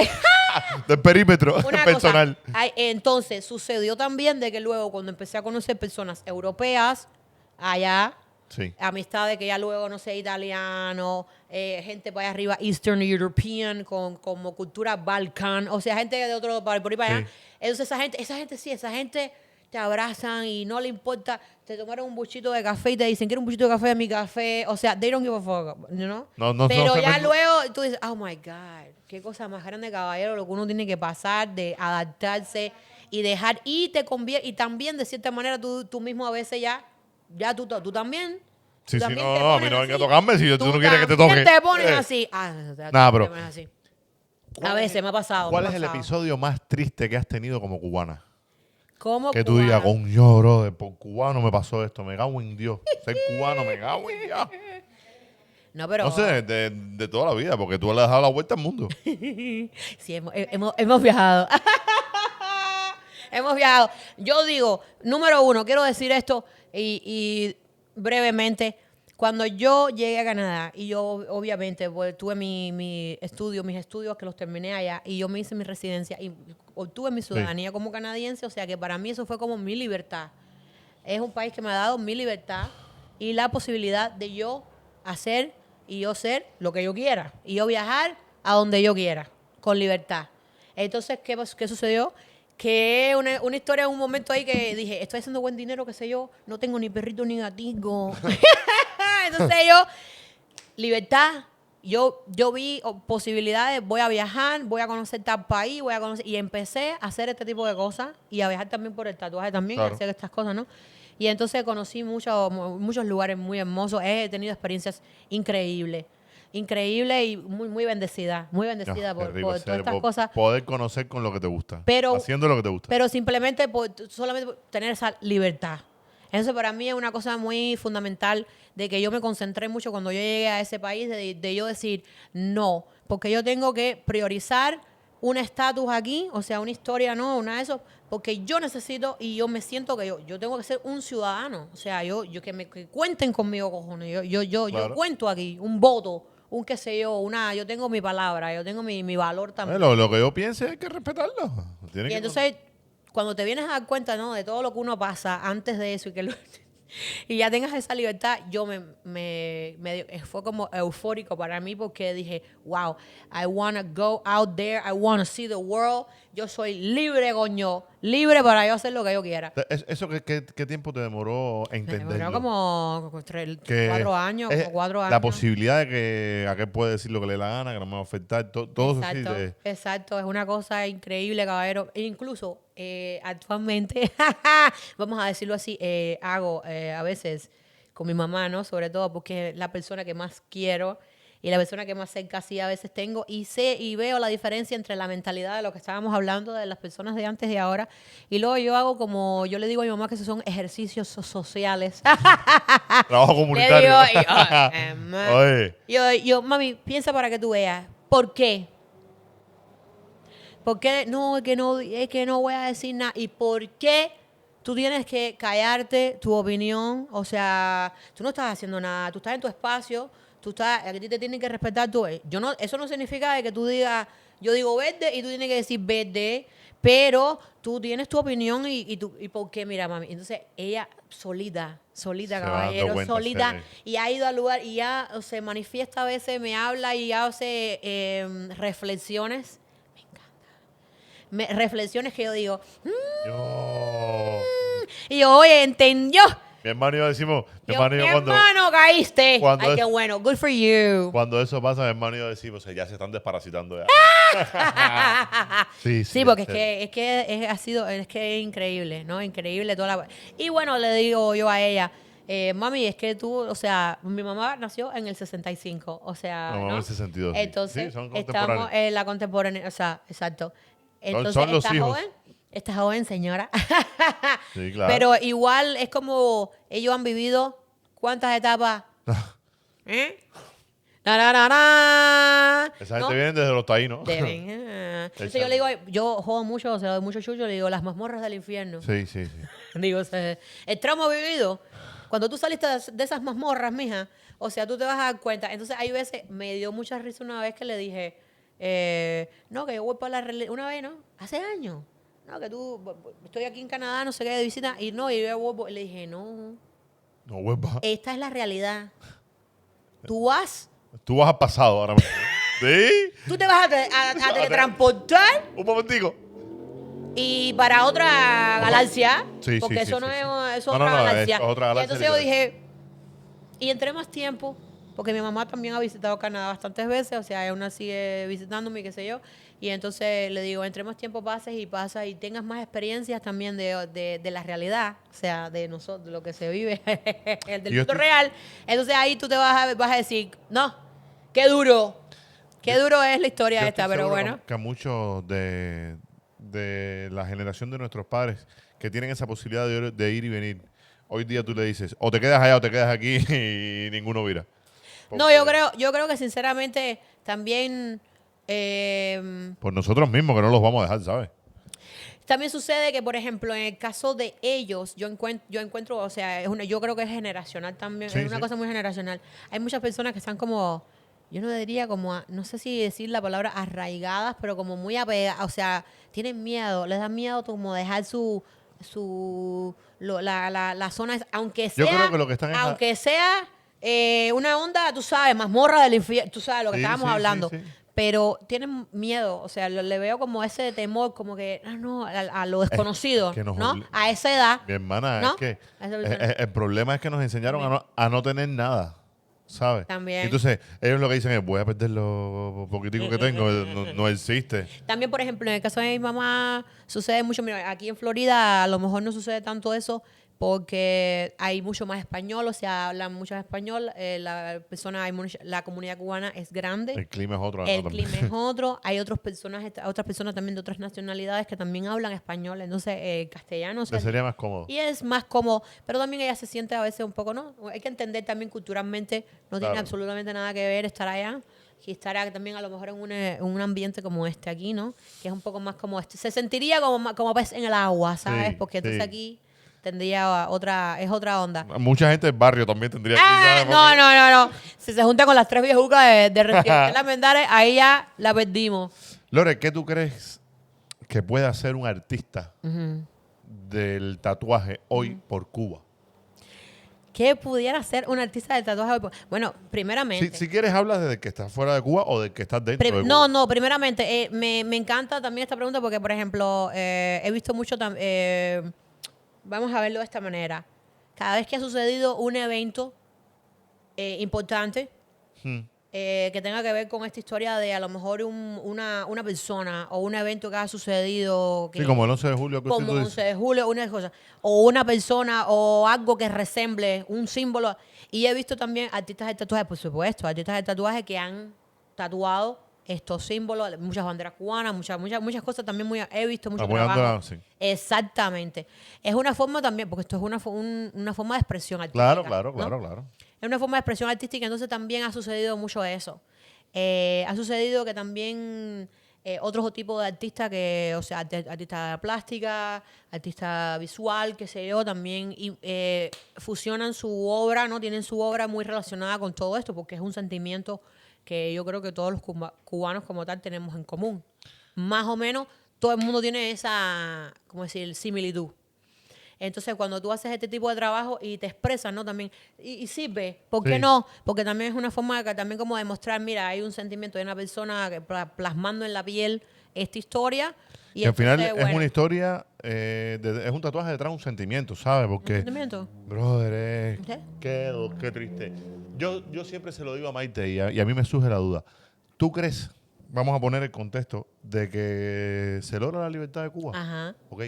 Del perímetro Una personal. cosa, entonces sucedió también de que luego cuando empecé a conocer personas europeas allá, Sí. amistades que ya luego, no sé, italiano, gente para allá arriba, Eastern European, como cultura balcán, o sea, gente de otro, por ahí para allá. Sí. Entonces esa gente te abrazan y no le importa, te tomaron un buchito de café y te dicen, quiero un buchito de café de mi café, o sea, they don't give a fuck, you know? No Pero se ya meten- luego tú dices, oh my God, qué cosa más grande, caballero, lo que uno tiene que pasar, de adaptarse y dejar, y te convierte, y también de cierta manera tú mismo a veces tú también. Sí, tú también no, te no, a mí pones no venga a así. tocarme si tú no quieres que te también toque. te pones Eh. así. Nada, te pero- pones así. ¿Cuál A es veces me ha pasado. ¿Cuál me ha es el pasado. episodio más triste que has tenido como cubana? Como Que tú digas, cubana. coño, bro, por cubano me pasó esto, me cago en Dios. Ser cubano, me cago en Dios. No, pero No sé, de toda la vida, porque tú le has dado la vuelta al mundo. sí, hemos viajado. Hemos viajado. Yo digo, número uno, quiero decir esto y brevemente. Cuando yo llegué a Canadá y yo obviamente pues, tuve mis estudios que los terminé allá y yo me hice mi residencia y obtuve mi ciudadanía como canadiense, o sea que para mí eso fue como mi libertad. Es un país que me ha dado mi libertad y la posibilidad de yo hacer y yo ser lo que yo quiera y yo viajar a donde yo quiera con libertad. Entonces, ¿qué sucedió? Que una historia, un momento ahí que dije, estoy haciendo buen dinero, qué sé yo, no tengo ni perrito ni gatico. Entonces libertad, yo vi posibilidades, voy a viajar, voy a conocer tal país, y empecé a hacer este tipo de cosas y a viajar también por el tatuaje también, Claro. y hacer estas cosas, ¿no? Y entonces conocí muchos lugares muy hermosos, he tenido experiencias increíbles y muy bendecida Ah, qué por rico todas ser, estas cosas. poder conocer con lo que te gusta. Pero- Haciendo lo que te gusta. Pero simplemente solamente por tener esa libertad. Eso para mí es una cosa muy fundamental de que yo me concentré mucho cuando yo llegué a ese país, de yo decir no, porque yo tengo que priorizar un estatus aquí, o sea, una historia, no, una de eso, porque yo necesito y yo me siento que yo tengo que ser un ciudadano, o sea, que cuenten conmigo, cojones, yo Claro. cuento aquí, un voto, un qué sé yo, yo tengo mi palabra, yo tengo mi valor también. Lo que yo piense hay que respetarlo. Tiene Y que- entonces, cuando te vienes a dar cuenta, ¿no? De todo lo que uno pasa antes de eso y ya tengas esa libertad, fue como eufórico para mí porque dije, wow, I wanna go out there, I wanna see the world. Yo soy libre, coño, libre para yo hacer lo que yo quiera. ¿Eso qué tiempo te demoró Me entenderlo? demoró como Que 4 años, es como 4 años. La posibilidad de que aquel puede decir lo que le dé la gana, que no me va a afectar, todo eso sí. Exacto, exacto, es una cosa increíble, caballero. E incluso actualmente, vamos a decirlo así, hago a veces con mi mamá, ¿no? Sobre todo porque es la persona que más quiero y la persona que más cerca sí a veces tengo y sé y veo la diferencia entre la mentalidad de lo que estábamos hablando de las personas de antes y ahora. Y luego yo hago como, yo le digo a mi mamá que esos son ejercicios sociales. Trabajo comunitario. Le digo, Oye, yo, mami, piensa para que tú veas. ¿Por qué? ¿Por qué? No, es que no voy a decir nada. ¿Y por qué tú tienes que callarte tu opinión? O sea, tú no estás haciendo nada, tú estás en tu espacio, a ti te tienen que respetar tú. Eso no significa de que tú digas, yo digo verde y tú tienes que decir verde, Pero tú tienes tu opinión y por qué, mira, mami. Entonces, ella solita, Se va dando caballero, cuenta, solita, sí. y ha ido al lugar y ya se manifiesta a veces, me habla y ya hace reflexiones. Reflexiones que yo digo, Yo, y yo, oye, entendió. mi hermano y yo decimos, mi Yo, hermano y mi yo hermano, caíste. cuando Ay, es- qué bueno, good for you. cuando eso pasa, mi hermano y yo decimos, ya se están desparasitando ya. Sí, Sí, en porque serio. es que es increíble, ¿no? Increíble toda la... Y bueno, le digo yo a ella, mami, es que tú, o sea, mi mamá nació en el 65, o sea, No, en ¿no? ese sentido, sí. Sí, Entonces, son estamos contemporáneos. en la contemporánea, o sea, exacto. Entonces, Son los hijos. esta joven señora, Sí, claro. pero igual es como ellos han vivido cuántas etapas, ¿eh? Na, na, na, na, Esa gente ¿no? viene desde los taínos. Deben. Entonces yo le digo, yo juego mucho, o sea, doy mucho chucho, le digo, las mazmorras del infierno. Sí, sí, sí. Digo, o sea, el tramo vivido, cuando tú saliste de esas mazmorras, mija, o sea, tú te vas a dar cuenta. Entonces hay veces, me dio mucha risa una vez que le dije, no, que yo voy para una vez, ¿no? Hace años. No, que estoy aquí en Canadá, no sé qué, de visita, y no, y yo voy, le dije, no, No vuelvas. esta es la realidad. Tú vas, Tú vas al pasado ahora mismo. ¿Sí? tú te vas a teletransportar Un momentico. y para otra galaxia, Sí, porque sí, eso sí, no sí, es, sí. es No, otra no, no, es galaxia. otra Y galaxia entonces yo literal. dije, y entre más tiempo, porque mi mamá también ha visitado Canadá bastantes veces, o sea, ella aún así sigue visitándome, y qué sé yo, y entonces le digo, entre más tiempo pases y tengas más experiencias también de la realidad, o sea, de nosotros, de lo que se vive, el del Yo mundo estoy- real, entonces ahí tú te vas a decir, no, qué Yo- duro es la historia Yo esta, estoy pero seguro bueno. que a muchos de la generación de nuestros padres que tienen esa posibilidad de ir y venir, hoy día tú le dices, o te quedas allá o te quedas aquí y ninguno vira. No, Porque yo creo que sinceramente también por nosotros mismos que no los vamos a dejar, ¿sabes? también sucede que, por ejemplo, en el caso de ellos, yo encuentro, o sea, yo creo que es generacional también, Sí, es una sí. cosa muy generacional. Hay muchas personas que están como, yo no diría como, no sé si decir la palabra arraigadas, pero como muy apegadas, o sea, tienen miedo, les da miedo como dejar la zona, Yo creo que lo que están es... aunque sea una onda, tú sabes, mazmorra del infierno, tú sabes lo que Sí, estábamos sí, sí, hablando. sí. Pero tienen miedo, o sea, le veo como ese temor, como que, no, a lo desconocido, que nos ¿no? obli- A esa edad, Mi hermana, ¿no? es que A esa persona. el problema es que nos enseñaron También. a no tener nada, ¿sabes? También. Entonces, ellos lo que dicen es, voy a perder lo poquitico que tengo, no, no existe. También, por ejemplo, en el caso de mi mamá, sucede mucho, mira, aquí en Florida a lo mejor no sucede tanto eso porque hay mucho más español, o sea, hablan mucho español, la comunidad cubana es grande. El clima es otro. El también. clima es otro. Hay otras personas también de otras nacionalidades que también hablan español, entonces castellano. O Le sea, sería más cómodo. y es más cómodo, pero también ella se siente a veces un poco, ¿no? Hay que entender también culturalmente, no tiene Claro. absolutamente nada que ver estar allá y estar también a lo mejor en un ambiente como este aquí, ¿no? Que es un poco más como este. Se sentiría como pez en el agua, ¿sabes? Sí, Porque entonces sí. aquí es otra onda. Mucha gente del barrio también tendría que Ah, ¿sabes? no. Si se junta con las tres viejucas de Residencial Almendares, ahí ya la perdimos. Lore, ¿qué tú crees que puede hacer un artista del tatuaje hoy por Cuba? ¿Qué pudiera ser un artista del tatuaje? Bueno, primeramente. Si quieres, hablas desde que estás fuera de Cuba o del que estás dentro de Cuba. No, primeramente, me encanta también esta pregunta porque, por ejemplo, he visto mucho, vamos a verlo de esta manera. Cada vez que ha sucedido un evento importante que tenga que ver con esta historia de a lo mejor una persona o un evento que ha sucedido. Sí, como el 11 de julio. Que Como tú 11 dices. de julio, una cosa. O una persona o algo que resemble un símbolo. Y he visto también artistas de tatuaje, por supuesto, artistas de tatuaje que han tatuado estos símbolos, muchas banderas cubanas, muchas cosas también he visto mucho Apoyando trabajo. a- sí. Exactamente. Es una forma también, porque esto es una forma de expresión artística. Claro, ¿no? claro. Es una forma de expresión artística, entonces también ha sucedido mucho eso. Ha sucedido que también otros tipos de artistas, o sea, artista plástica, artista visual, qué sé yo, también fusionan su obra, ¿no? Tienen su obra muy relacionada con todo esto, porque es un sentimiento que yo creo que todos los cubanos como tal tenemos en común. Más o menos todo el mundo tiene esa, ¿cómo decir?, similitud. Entonces, cuando tú haces este tipo de trabajo y te expresas, ¿no? También, y sirve, ¿por qué Sí. no? Porque también es una forma de también como demostrar, mira, hay un sentimiento de una persona que plasmando en la piel esta historia. Y Que al final entonces, es bueno, una historia, es un tatuaje detrás de un sentimiento, ¿sabes? ¿un Porque, sentimiento? brother, ¿Sí? qué triste. Yo siempre se lo digo a Maite y a mí me surge la duda. ¿Tú crees, vamos a poner el contexto, de que se logra la libertad de Cuba? Ajá. ¿Ok?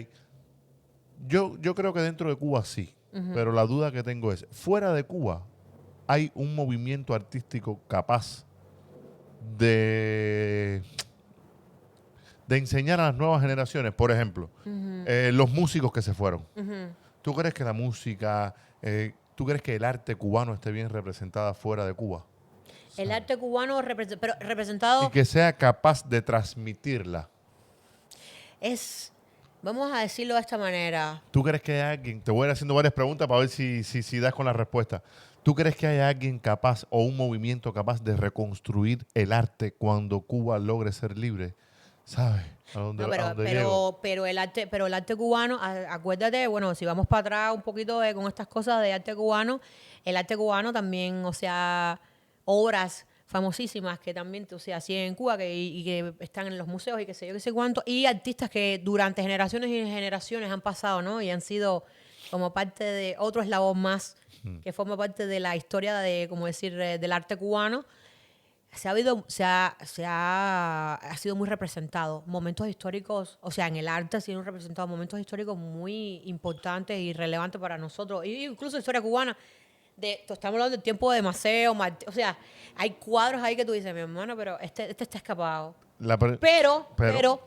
Yo creo que dentro de Cuba sí, pero la duda que tengo es, fuera de Cuba, ¿hay un movimiento artístico capaz de, de enseñar a las nuevas generaciones? Por ejemplo, los músicos que se fueron. Ujú. ¿Tú crees que la música, tú crees que el arte cubano esté bien representada fuera de Cuba? El ¿Sabes? arte cubano pero Y representado que sea capaz de transmitirla. es, vamos a decirlo de esta manera. ¿Tú crees que hay alguien, te voy a ir haciendo varias preguntas para ver si das con la respuesta. ¿Tú crees que hay alguien capaz o un movimiento capaz de reconstruir el arte cuando Cuba logre ser libre? ¿Sabes? No, A dónde llego? pero el arte cubano, acuérdate, bueno, si vamos para atrás un poquito con estas cosas de arte cubano, el arte cubano también, o sea, obras famosísimas que también, o sea, hacían en Cuba y que están en los museos y qué sé yo, qué sé cuánto, y artistas que durante generaciones y generaciones han pasado, ¿no? Y han sido como parte de otro eslabón más que forma parte de la historia de, como decir, del arte cubano. Ha sido muy representado. Momentos históricos, o sea, en el arte ha sido representado momentos históricos muy importantes y relevantes para nosotros. Y incluso historia cubana. Estamos hablando del tiempo de Maceo, o sea, hay cuadros ahí que tú dices, mi hermano, pero este está escapado. Pero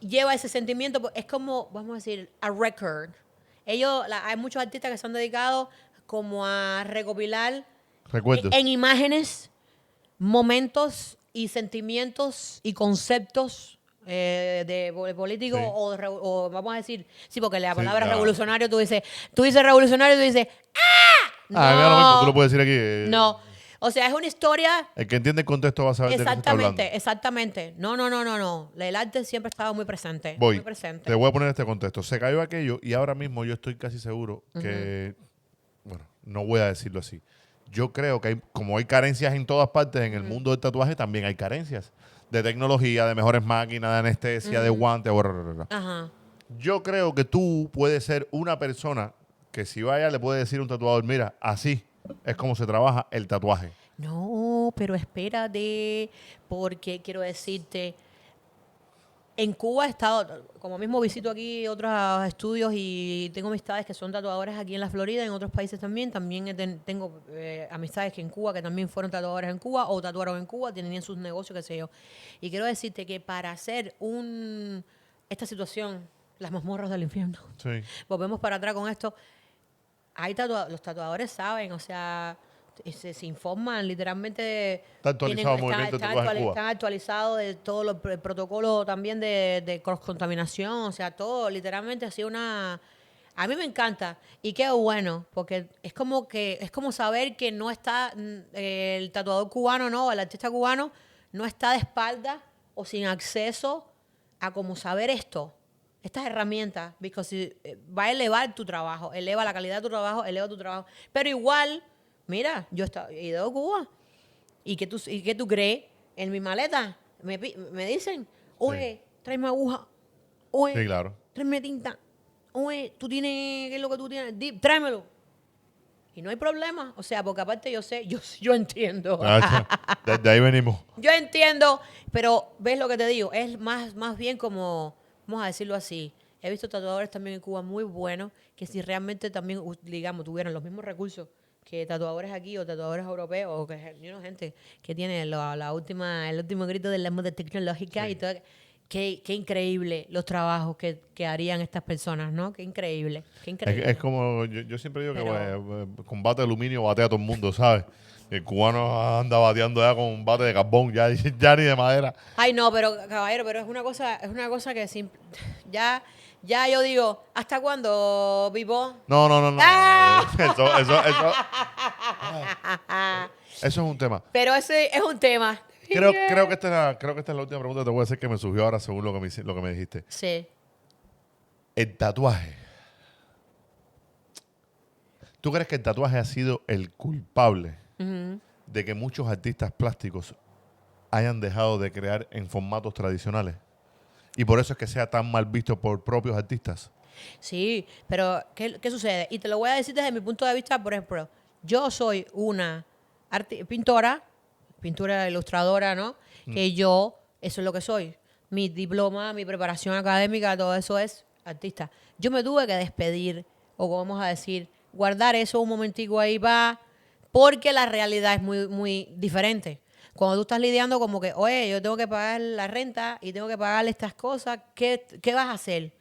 lleva ese sentimiento, es como, vamos a decir, a record. Hay muchos artistas que se han dedicado como a recopilar Recuerdos. en imágenes momentos y sentimientos y conceptos de políticos Sí. o vamos a decir, sí, porque la Sí, palabra ya. revolucionario, tú dices revolucionario y tú dices, Ah, mira lo mismo, tú lo no, puedes decir aquí. no. O sea, es una historia. El que entiende el contexto va a saber de qué se está hablando. Exactamente, exactamente. No, no, no, no, no. El arte siempre ha estado muy presente, muy Voy, presente. te voy a poner este contexto. Se cayó aquello y ahora mismo yo estoy casi seguro que, bueno, no voy a decirlo así. Yo creo que como hay carencias en todas partes, en el mundo del tatuaje también hay carencias. De tecnología, de mejores máquinas, de anestesia, de guantes. Ajá. Yo creo que tú puedes ser una persona que si vaya le puede decir a un tatuador, mira, así es como se trabaja el tatuaje. No, pero espérate, porque quiero decirte, en Cuba he estado, como mismo visito aquí otros estudios y tengo amistades que son tatuadores aquí en la Florida, en otros países también. También tengo amistades que en Cuba, que también fueron tatuadores en Cuba o tatuaron en Cuba, tenían sus negocios, qué sé yo. Y quiero decirte que para hacer esta situación, las mazmorras del infierno, Sí. volvemos para atrás con esto, los tatuadores saben, o sea, se informan literalmente. Está actualizado el movimiento de tatuaje en Cuba. Están actualizados de todo el protocolo también de cross-contaminación, o sea, todo literalmente ha sido una. A mí me encanta y qué bueno, porque es como saber que no está el tatuador cubano, no, el artista cubano no está de espalda o sin acceso a como saber estas herramientas, porque va a elevar tu trabajo, eleva la calidad de tu trabajo, eleva tu trabajo. Pero igual, mira, he ido a Cuba. ¿Y qué tú crees? En mi maleta me dicen, oye, tráeme aguja, oye, Sí, claro. tráeme tinta, oye, tú tienes, ¿qué es lo que tú tienes? Tráemelo. Y no hay problema, o sea, porque aparte yo sé, yo entiendo. Tacho, desde ahí venimos. Yo entiendo, pero ves lo que te digo, es más bien como, vamos a decirlo así. He visto tatuadores también en Cuba muy buenos que si realmente también, digamos, tuvieran los mismos recursos que tatuadores aquí o tatuadores europeos o que gente que tiene el último grito de la moda tecnológica Sí. y todo. Qué increíble los trabajos que harían estas personas, ¿no? Qué increíble, qué increíble. Es como, yo siempre digo Pero- que con bate de aluminio batea a todo el mundo, ¿sabes? Y el cubano anda bateando ya con un bate de carbón, ya ni de madera. Ay, no, pero caballero, pero es una cosa que ya yo digo, ¿hasta cuándo, Vivo? No, no, no, no. ¡Ah! Eso es un tema. Pero ese es un tema. Creo que esta es la última pregunta que te voy a hacer que me surgió ahora según lo que me dijiste. Sí. El tatuaje. ¿Tú crees que el tatuaje ha sido el culpable de que muchos artistas plásticos hayan dejado de crear en formatos tradicionales? Y por eso es que sea tan mal visto por propios artistas. Sí, pero ¿qué sucede? Y te lo voy a decir desde mi punto de vista, por ejemplo, yo soy una pintora ilustradora, ¿no? Que eso es lo que soy. Mi diploma, mi preparación académica, todo eso es artista. Yo me tuve que despedir, o vamos a decir, guardar eso un momentico ahí porque la realidad es muy, muy diferente. Cuando tú estás lidiando como que, oye, yo tengo que pagar la renta y tengo que pagar estas cosas, ¿qué vas a hacer?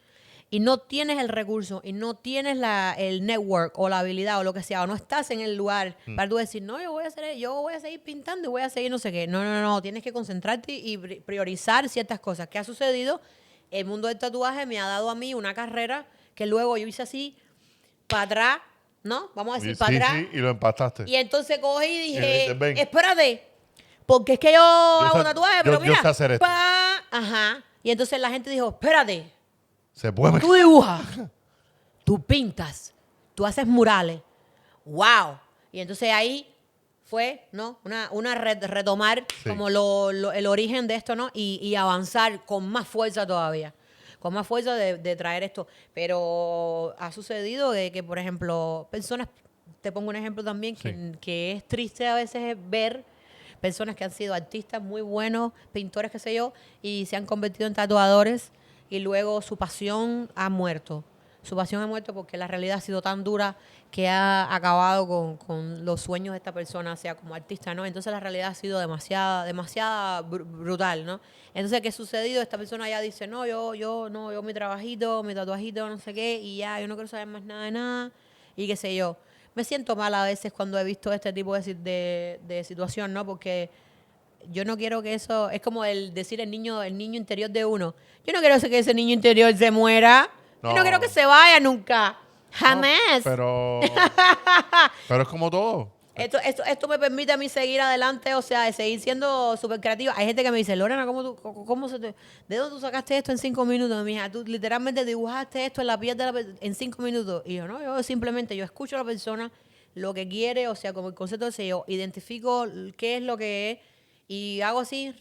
Y no tienes el recurso y no tienes el network o la habilidad o lo que sea, o no estás en el lugar para tú decir, no, yo voy a seguir pintando y voy a seguir no sé qué. No, tienes que concentrarte y priorizar ciertas cosas. ¿Qué ha sucedido? El mundo del tatuaje me ha dado a mí una carrera que luego yo hice así, para atrás, ¿no? Vamos a decir, para atrás. Sí, y lo empastaste. Y entonces cogí y dije, dijiste, ven. espérate, porque es que yo hago tatuaje, pero mira, yo sé hacer esto. ajá. Y entonces la gente dijo, espérate, Se puede tú dibujas, tú pintas, tú haces murales, wow. Y entonces ahí fue, ¿no? Retomar como el origen de esto, ¿no? Y avanzar con más fuerza todavía. Con más fuerza de traer esto. Pero ha sucedido de que, por ejemplo, personas, te pongo un ejemplo también, que es triste a veces ver personas que han sido artistas muy buenos, pintores, qué sé yo, y se han convertido en tatuadores y luego su pasión ha muerto. Su pasión ha muerto porque la realidad ha sido tan dura que ha acabado con los sueños de esta persona, o sea, como artista, ¿no? Entonces la realidad ha sido demasiada brutal, ¿no? Entonces, ¿qué ha sucedido? Esta persona ya dice, no, yo mi trabajito, mi tatuajito, no sé qué, y ya, yo no quiero saber más nada de nada, y qué sé yo. Me siento mal a veces cuando he visto este tipo de situación, ¿no? Porque yo no quiero que eso, es como decir el niño interior de uno. Yo no quiero que ese niño interior se muera. Yo no quiero que se vaya nunca. Jamás. No, pero es como todo. Esto me permite a mí seguir adelante, o sea, de seguir siendo súper creativa. Hay gente que me dice, Lorena, ¿de dónde tú sacaste esto en 5 minutos, mija? Tú literalmente dibujaste esto en la piel en 5 minutos. Y yo, no, yo escucho a la persona, lo que quiere, o sea, como el concepto de yo identifico qué es lo que es y hago así.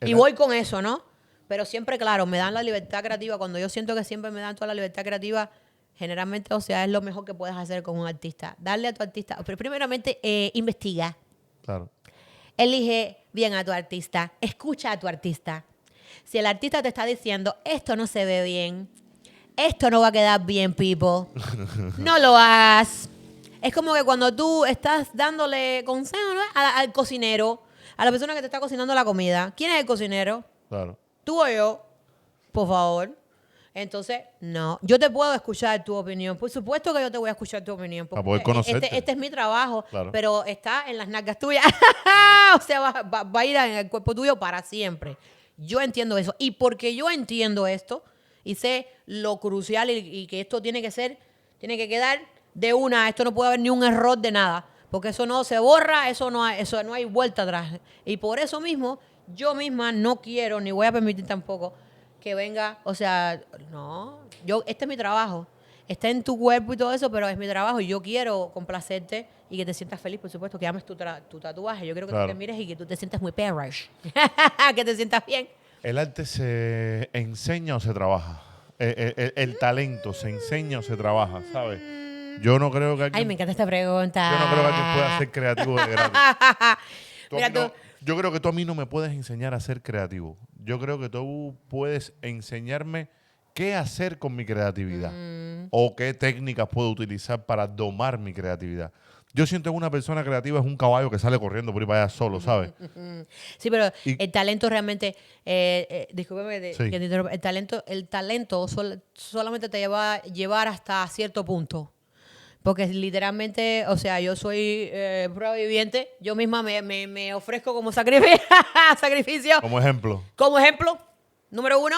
Y voy con eso, ¿no? Pero siempre, claro, me dan la libertad creativa. Cuando yo siento que siempre me dan toda la libertad creativa, generalmente, o sea, es lo mejor que puedes hacer con un artista. Darle a tu artista. Pero primeramente, investiga. Claro. Elige bien a tu artista. Escucha a tu artista. Si el artista te está diciendo, esto no se ve bien, esto no va a quedar bien, people, no lo hagas. Es como que cuando tú estás dándole consejo, ¿no? al cocinero, a la persona que te está cocinando la comida. ¿Quién es el cocinero? Claro. Tú o yo, por favor. Entonces, no. Yo te puedo escuchar tu opinión. Por supuesto que yo te voy a escuchar tu opinión. Para poder conocerte. Este es mi trabajo, Claro. pero está en las nalgas tuyas. O sea, va a ir en el cuerpo tuyo para siempre. Yo entiendo eso. Y porque yo entiendo esto y sé lo crucial y que esto tiene que quedar de una. Esto no puede haber ni un error de nada. Porque eso no se borra, eso no hay vuelta atrás. Y por eso mismo, yo misma no quiero, ni voy a permitir tampoco que venga, o sea, no, este es mi trabajo. Está en tu cuerpo y todo eso, pero es mi trabajo y yo quiero complacerte y que te sientas feliz, por supuesto, que ames tu tatuaje. Yo quiero que tú te mires y que tú te sientas muy perish. Que te sientas bien. ¿El arte se enseña o se trabaja? El talento se enseña o se trabaja, ¿sabes? Yo no creo que alguien... Ay, me encanta esta pregunta. Yo no creo que alguien pueda ser creativo de gratis. Mira, yo creo que tú a mí no me puedes enseñar a ser creativo. Yo creo que tú puedes enseñarme qué hacer con mi creatividad o qué técnicas puedo utilizar para domar mi creatividad. Yo siento que una persona creativa es un caballo que sale corriendo por ahí para allá solo, ¿sabes? Sí, pero el talento realmente, discúlpeme, Sí. que te interrumpa, el talento solamente te va a llevar hasta cierto punto. Porque literalmente, o sea, yo soy prueba viviente. Yo misma me ofrezco como sacrificio. Como ejemplo. Como ejemplo, número 1,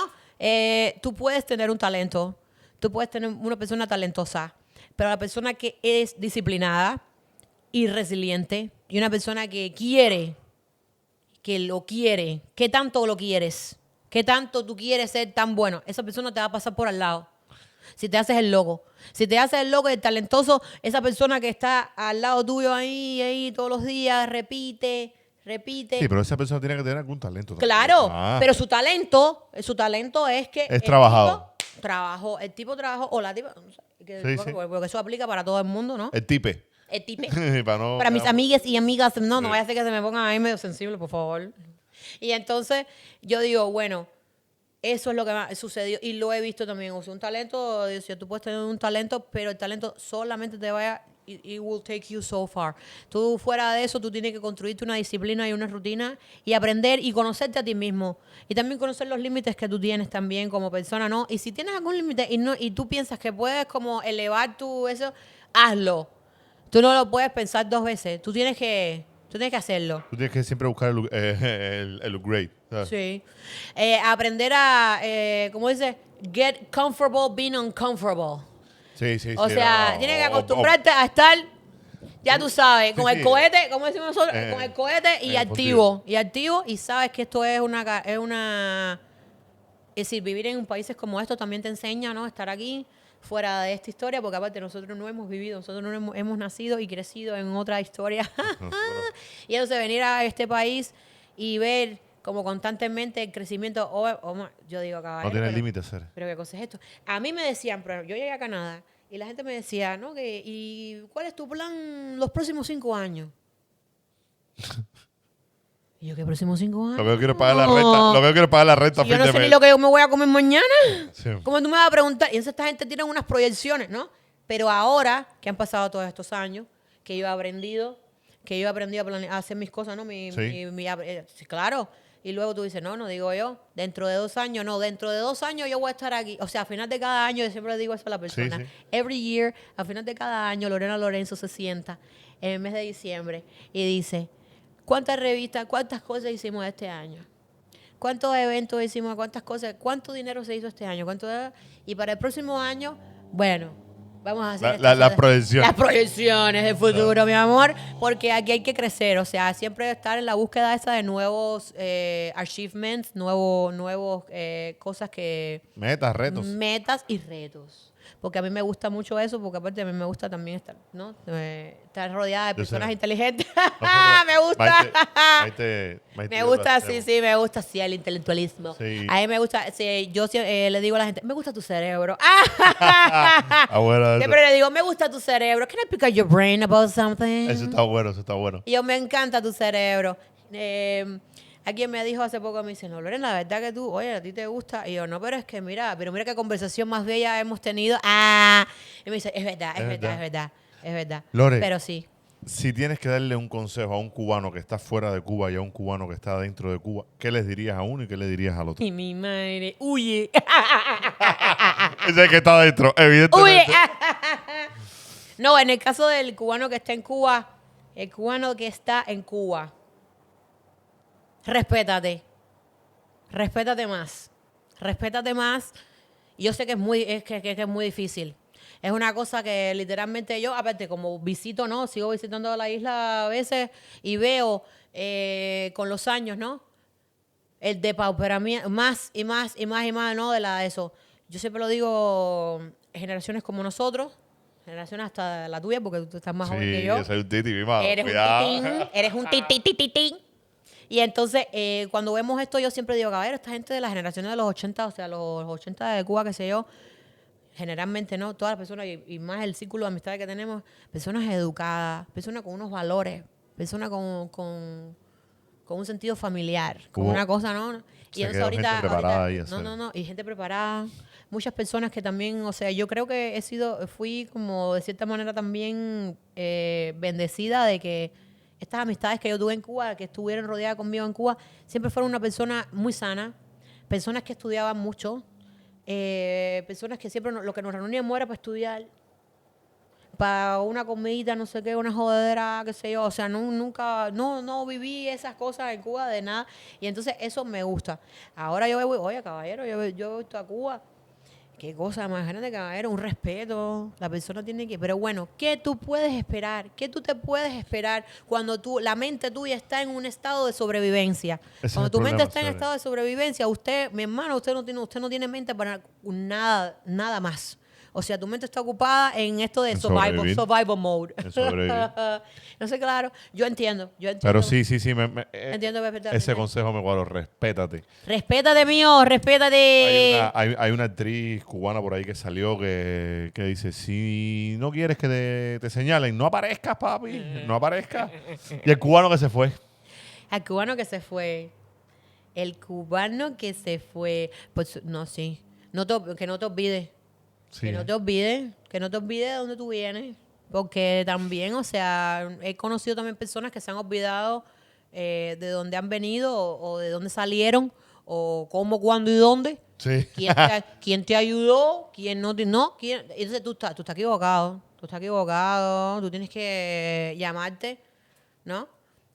tú puedes tener un talento. Tú puedes tener una persona talentosa. Pero la persona que es disciplinada y resiliente y una persona que quiere, que lo quiere, ¿qué tanto lo quieres? ¿Qué tanto tú quieres ser tan bueno? Esa persona te va a pasar por al lado. Si te haces el loco. Si te haces el loco y el talentoso, esa persona que está al lado tuyo ahí todos los días, repite. Sí, pero esa persona tiene que tener algún talento también. Claro, Ah, pero su talento es que es trabajado. el tipo trabajó, o la tipa, no sé, Sí, sí. porque eso aplica para todo el mundo, ¿no? El tipe. El tipo. Para no Para mis quedar- amigas y amigas, no Sí. vaya a ser que se me pongan ahí medio sensible, por favor. Y entonces yo digo, bueno, eso es lo que me sucedió y lo he visto también. O sea, un talento, tú puedes tener un talento, pero el talento solamente te vaya, it will take you so far. Tú fuera de eso, tú tienes que construirte una disciplina y una rutina y aprender y conocerte a ti mismo. Y también conocer los límites que tú tienes también como persona, ¿no? Y si tienes algún límite y tú piensas que puedes como elevar eso, hazlo. Tú no lo puedes pensar 2 veces. Tú tienes que hacerlo. Tú tienes que siempre buscar el upgrade. ¿Sabes? Sí. Aprender a, ¿cómo dice? Get comfortable being uncomfortable. Sí, sí, O sí. sea, no, tienes que acostumbrarte a estar, ya tú sabes, con Sí, el sí. cohete, como decimos nosotros, con el cohete y positivo. activo. Y sabes que esto es es decir, vivir en países como estos también te enseña, ¿no? Estar aquí, fuera de esta historia, porque aparte nosotros no hemos vivido, nosotros no hemos nacido y crecido en otra historia. Y entonces venir a este país y ver como constantemente el crecimiento, yo digo, No caballero, tiene límite, ser. pero ¿qué cosa es esto? A mí me decían, pero yo llegué a Canadá y la gente me decía, ¿no? ¿Y cuál es tu plan los próximos 5 años? Y yo, ¿qué próximos 5 años? Lo que yo quiero es pagar la renta. Lo que yo quiero es pagar la renta a Si yo fin no de sé ni mes. lo que yo me voy a comer mañana. Sí. ¿Cómo tú me vas a preguntar? Y entonces esta gente tiene unas proyecciones, ¿no? Pero ahora que han pasado todos estos años, que yo he aprendido a hacer mis cosas, ¿no? Sí. Sí, claro. Y luego tú dices, no digo yo, dentro de 2 años, dentro de 2 años yo voy a estar aquí. O sea, a final de cada año, yo siempre le digo eso a la persona. Sí. Every year, a final de cada año, Lorena Lorenzo se sienta en el mes de diciembre y dice, ¿cuántas revistas, cuántas cosas hicimos este año? ¿Cuántos eventos hicimos? ¿Cuántas cosas? ¿Cuánto dinero se hizo este año? Y para el próximo año, bueno, vamos a hacer Las proyecciones. las proyecciones del futuro, mi amor, porque aquí hay que crecer, o sea, siempre estar en la búsqueda esa de nuevos achievements, nuevos cosas metas y retos. Porque a mí me gusta mucho eso, porque aparte a mí me gusta también estar, ¿no? Estar rodeada de personas inteligentes. Me gusta. Me gusta, sí, me gusta, sí, el intelectualismo. Sí. A mí me gusta, sí, yo le digo a la gente, me gusta tu cerebro. Bueno, Siempre le digo, me gusta tu cerebro. Can I pick up your brain about something? eso está bueno, eso está bueno. Y yo, me encanta tu cerebro. Alguien me dijo hace poco, me dice, no, Lorena, la verdad que tú, oye, a ti te gusta. Y yo, no, pero es que mira qué conversación más bella hemos tenido. Y me dice, es verdad. Lore, Pero sí. si tienes que darle un consejo a un cubano que está fuera de Cuba y a un cubano que está dentro de Cuba, ¿qué les dirías a uno y qué le dirías al otro? Y mi madre, huye. Ese es que está adentro, Huye. evidentemente. No, en el caso del cubano que está en Cuba, respétate. Respétate más. Y yo sé que es muy difícil. Es una cosa que literalmente yo, aparte, como visito, ¿no? Sigo visitando la isla a veces y veo con los años, ¿no? El depauperamiento, más, ¿no? De eso. Yo siempre lo digo, generaciones como nosotros, generaciones hasta la tuya, porque tú estás más joven que yo. Sí, soy un titi, mi madre. Eres un titín. Y entonces, cuando vemos esto, yo siempre digo, caballero, esta gente de las generaciones de los 80, o sea, los 80 de Cuba, qué sé yo, generalmente, ¿no? Todas las personas, y más el círculo de amistades que tenemos, personas educadas, personas con unos valores, personas con un sentido familiar, con Hubo- una cosa, ¿no? Y se entonces quedó gente preparada ahí a hacer. y gente preparada. Muchas personas que también, o sea, yo creo que fui como de cierta manera también bendecida de que estas amistades que yo tuve en Cuba, que estuvieron rodeadas conmigo en Cuba, siempre fueron una persona muy sana, personas que estudiaban mucho, personas que siempre lo que nos reuníamos era para estudiar, para una comidita, no sé qué, una jodedera, qué sé yo. O sea, nunca viví esas cosas en Cuba de nada. Y entonces eso me gusta. Ahora yo voy, oye, caballero, yo he visto a Cuba Qué cosa más grande, caballero, un respeto. La persona tiene que... Pero bueno, ¿qué tú puedes esperar? ¿Qué tú te puedes esperar cuando la mente tuya está en un estado de sobrevivencia? Ese es Cuando el tu mente problema, está en Sara. estado de sobrevivencia, usted, mi hermano, usted no tiene mente para nada más. O sea, tu mente está ocupada en esto de En sobrevivir. survival mode. En sobrevivir. No sé, claro. Yo entiendo. Pero sí, Entiendo perfectamente. ese consejo me cuadro, respétate. Respétate, mío, respétate. Hay una actriz cubana por ahí que salió que dice, si no quieres que te señalen, no aparezcas, papi, no aparezcas. Y el cubano que se fue. Al cubano que se fue. El cubano que se fue. Pues no, sí. Que no te olvides. Sí, Que no te olvides. Que no te olvides de dónde tú vienes. Porque también, o sea, he conocido también personas que se han olvidado de dónde han venido o de dónde salieron o cómo, cuándo y dónde. Sí. ¿Quién te ayudó? ¿Quién no te...? No, entonces tú estás equivocado. Tú estás equivocado. Tú tienes que llamarte, ¿no?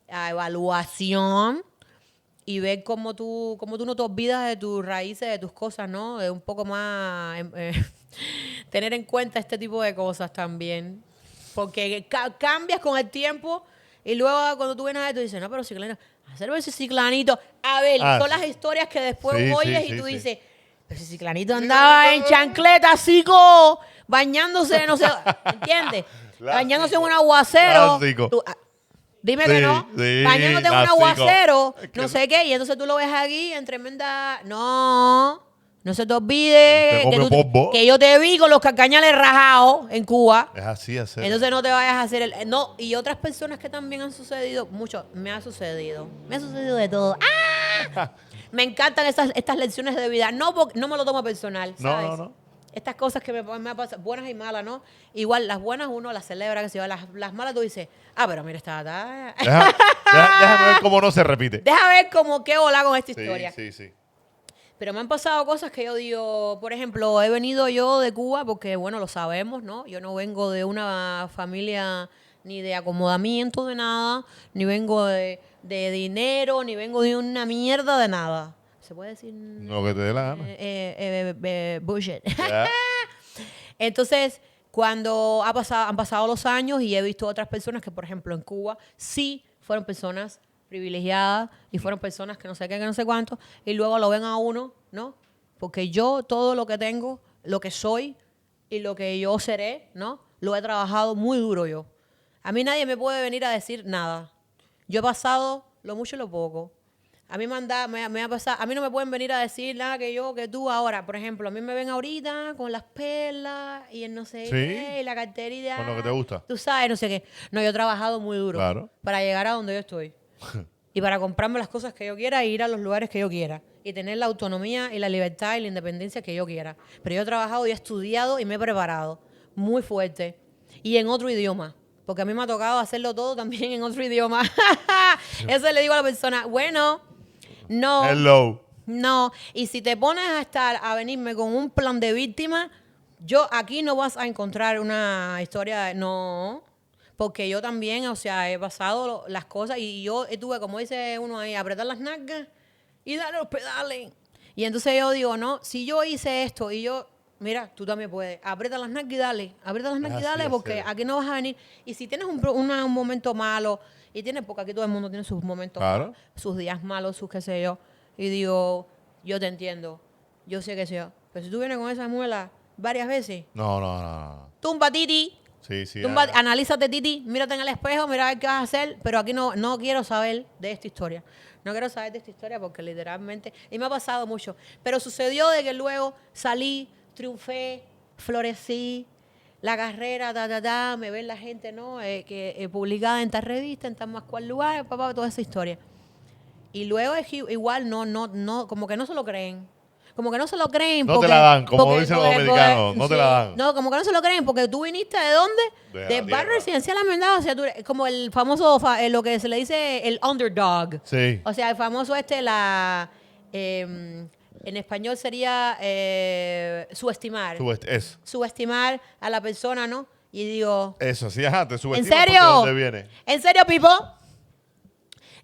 A evaluación y ver cómo tú no te olvidas de tus raíces, de tus cosas, ¿no? Es un poco más... tener en cuenta este tipo de cosas también. Porque cambias con el tiempo y luego cuando tú vienes a ver, tú dices, no, pero Ciclanito, hacer ver ese Ciclanito. A ver, son las historias que después Sí, oyes sí, y tú sí. dices, pero si Ciclanito andaba en chancleta, cico, bañándose, no sé, ¿entiendes? Clásico. Bañándose en un aguacero. Clásico. Dime Sí, que no. sí, Bañándote en un clásico. aguacero, Es que no sé qué, y entonces tú lo ves aquí en tremenda... No se te olvide Usted come polvo. que yo te vi con los cacañales rajados en Cuba. Es así hacer. Entonces no te vayas a hacer el... No, y otras personas que también han sucedido, mucho, me ha sucedido de todo. ¡Ah! Me encantan estas lecciones de vida. No me lo tomo personal, ¿sabes? No. Estas cosas que me han pasado, buenas y malas, ¿no? Igual las buenas uno las celebra, que se va. Las malas tú dices, pero mira, Déjame ver cómo no se repite. deja ver cómo qué hola con esta Sí, historia. sí. Pero me han pasado cosas que yo digo, por ejemplo, he venido yo de Cuba porque, bueno, lo sabemos, ¿no? Yo no vengo de una familia ni de acomodamiento de nada, ni vengo de dinero, ni vengo de una mierda de nada. ¿Se puede decir? Lo que te dé la gana. Bullshit. Ya. Entonces, cuando han pasado los años y he visto otras personas que, por ejemplo, en Cuba sí fueron personas privilegiadas y fueron personas que no sé qué, que no sé cuánto, y luego lo ven a uno, ¿no? Porque yo todo lo que tengo, lo que soy y lo que yo seré, ¿no? Lo he trabajado muy duro yo. A mí nadie me puede venir a decir nada. Yo he pasado lo mucho y lo poco. A mí me ha pasado, a mí no me pueden venir a decir nada que tú ahora. Por ejemplo, a mí me ven ahorita con las perlas y el no sé Sí. qué, y la carterita. Con lo que te gusta. Tú sabes, no sé qué. No, yo he trabajado muy duro Claro. para llegar a donde yo estoy. Y para comprarme las cosas que yo quiera e ir a los lugares que yo quiera. Y tener la autonomía y la libertad y la independencia que yo quiera. Pero yo he trabajado y he estudiado y me he preparado. Muy fuerte. Y en otro idioma. Porque a mí me ha tocado hacerlo todo también en otro idioma. Eso le digo a la persona, bueno, no. Hello. No. Y si te pones a venirme con un plan de víctima, aquí no vas a encontrar una historia, no. Porque yo también, o sea, he pasado las cosas y yo tuve, como dice uno ahí, apretar las nalgas y darle los pedales. Y entonces yo digo, no, si yo hice esto y yo, mira, tú también puedes, aprieta las nalgas y dale, aprieta las nalgas y Así dale, es, porque sí. aquí no vas a venir. Y si tienes un momento malo, y tienes, porque aquí todo el mundo tiene sus momentos Claro. malos, sus días malos, sus qué sé yo, y digo, yo te entiendo, yo sé que sí, pero si tú vienes con esa muela varias veces, No. tumba titi. Sí. Tumba, analízate, Titi, mírate en el espejo, mira a ver qué vas a hacer, pero aquí no quiero saber de esta historia. No quiero saber de esta historia porque literalmente, y me ha pasado mucho, pero sucedió de que luego salí, triunfé, florecí, la carrera, me ven la gente, ¿no? Publicada en tal revista, en tal más cual lugar, toda esa historia. Y luego es que igual no, como que no se lo creen. Como que no se lo creen. No te la dan, como dicen los dominicanos, no te la dan. No, como que no se lo creen, porque tú viniste ¿de dónde? De la Del barrio tierra. residencial Almendado. O sea, tú eres como el famoso, lo que se le dice el underdog. Sí. O sea, el famoso en español sería subestimar. Subestimar a la persona, ¿no? Y digo, Eso, sí, ajá, te ¿en subestimas serio? porque de dónde viene. ¿En serio, Pipo?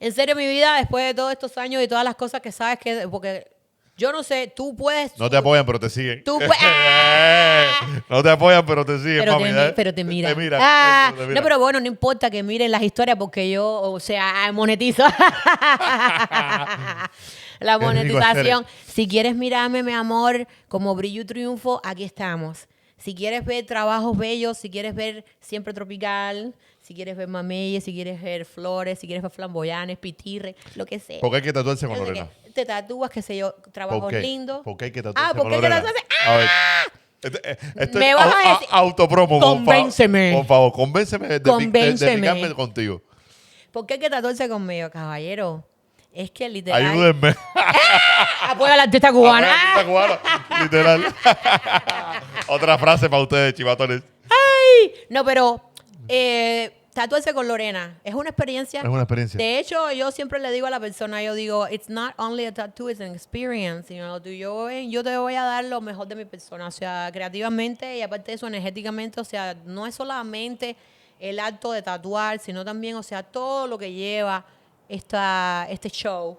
En serio, mi vida, después de todos estos años y todas las cosas que sabes que... Porque Yo no sé, tú puedes... No te apoyan, pero te siguen. Tú puedes... No te apoyan, pero te siguen, Pero mami. pero te mira. Te miran. Ah, Te miran. no, pero bueno, no importa que miren las historias porque yo, o sea, monetizo. La Qué rico monetización. Si quieres mirarme, mi amor, como brillo y triunfo, aquí estamos. Si quieres ver trabajos bellos, si quieres ver siempre tropical, si quieres ver mameyes, si quieres ver flores, si quieres ver flamboyanes, pitirre, lo que sea. ¿Por qué hay que tatuarse con No sé Lorena? qué. Te tatúas, qué sé yo, trabajos ¿Por qué? lindos. ¿Por qué hay que tatuarse ¿por con qué hay que Lorena? tatuarse? A ver. Esto Me es vas a decir- autopromo. Convénceme. Por favor, convénceme de Convénceme. picarme contigo. ¿Por qué hay que tatuarse conmigo, caballero? Es que literal... Ayúdenme. Apoyo a la artista cubana. Artista cubana, literal. Otra frase para ustedes, chivatones. ¡Ay! No, pero tatuarse con Lorena es una experiencia. Es una experiencia. De hecho, yo siempre le digo a la persona, yo digo, it's not only a tattoo, it's an experience. You know, yo te voy a dar lo mejor de mi persona, o sea, creativamente y aparte de eso, energéticamente, o sea, no es solamente el acto de tatuar, sino también, o sea, todo lo que lleva este show.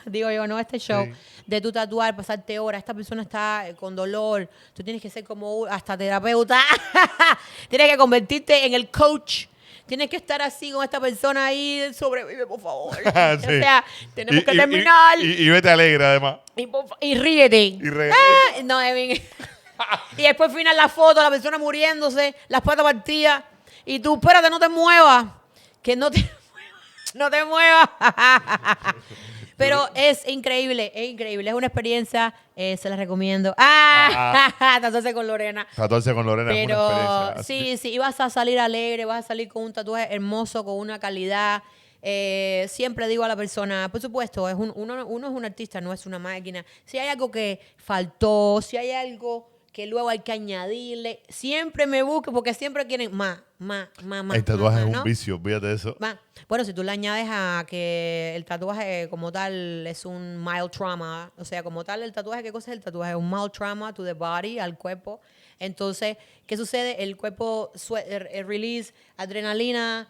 Digo yo, no este show, Sí. de tu tatuar, pasarte horas, esta persona está con dolor, tú tienes que ser como hasta terapeuta, tienes que convertirte en el coach, tienes que estar así con esta persona ahí, sobrevive, por favor. Sí. O sea, tenemos que Y- terminar Y vete alegre, además. y ríete. Y regresa. No, Evin. Y después al final la foto, la persona muriéndose, las patas partidas, y tú, espérate, no te muevas, que no te muevas, no te muevas. Pero es increíble, es una experiencia, se la recomiendo. Tatuarse con Lorena. Tatuarse con Lorena es una Pero experiencia. sí, y vas a salir alegre, vas a salir con un tatuaje hermoso, con una calidad. Siempre digo a la persona, por supuesto, uno es un artista, no es una máquina. Si hay algo que faltó, si hay algo que luego hay que añadirle, siempre me busque porque siempre quieren más. El tatuaje es un ¿no? vicio, fíjate de eso. Bueno, si tú le añades a que el tatuaje como tal es un mild trauma, o sea, como tal el tatuaje, ¿qué cosa es el tatuaje? Un mild trauma to the body, al cuerpo. Entonces, ¿qué sucede? El cuerpo release adrenalina,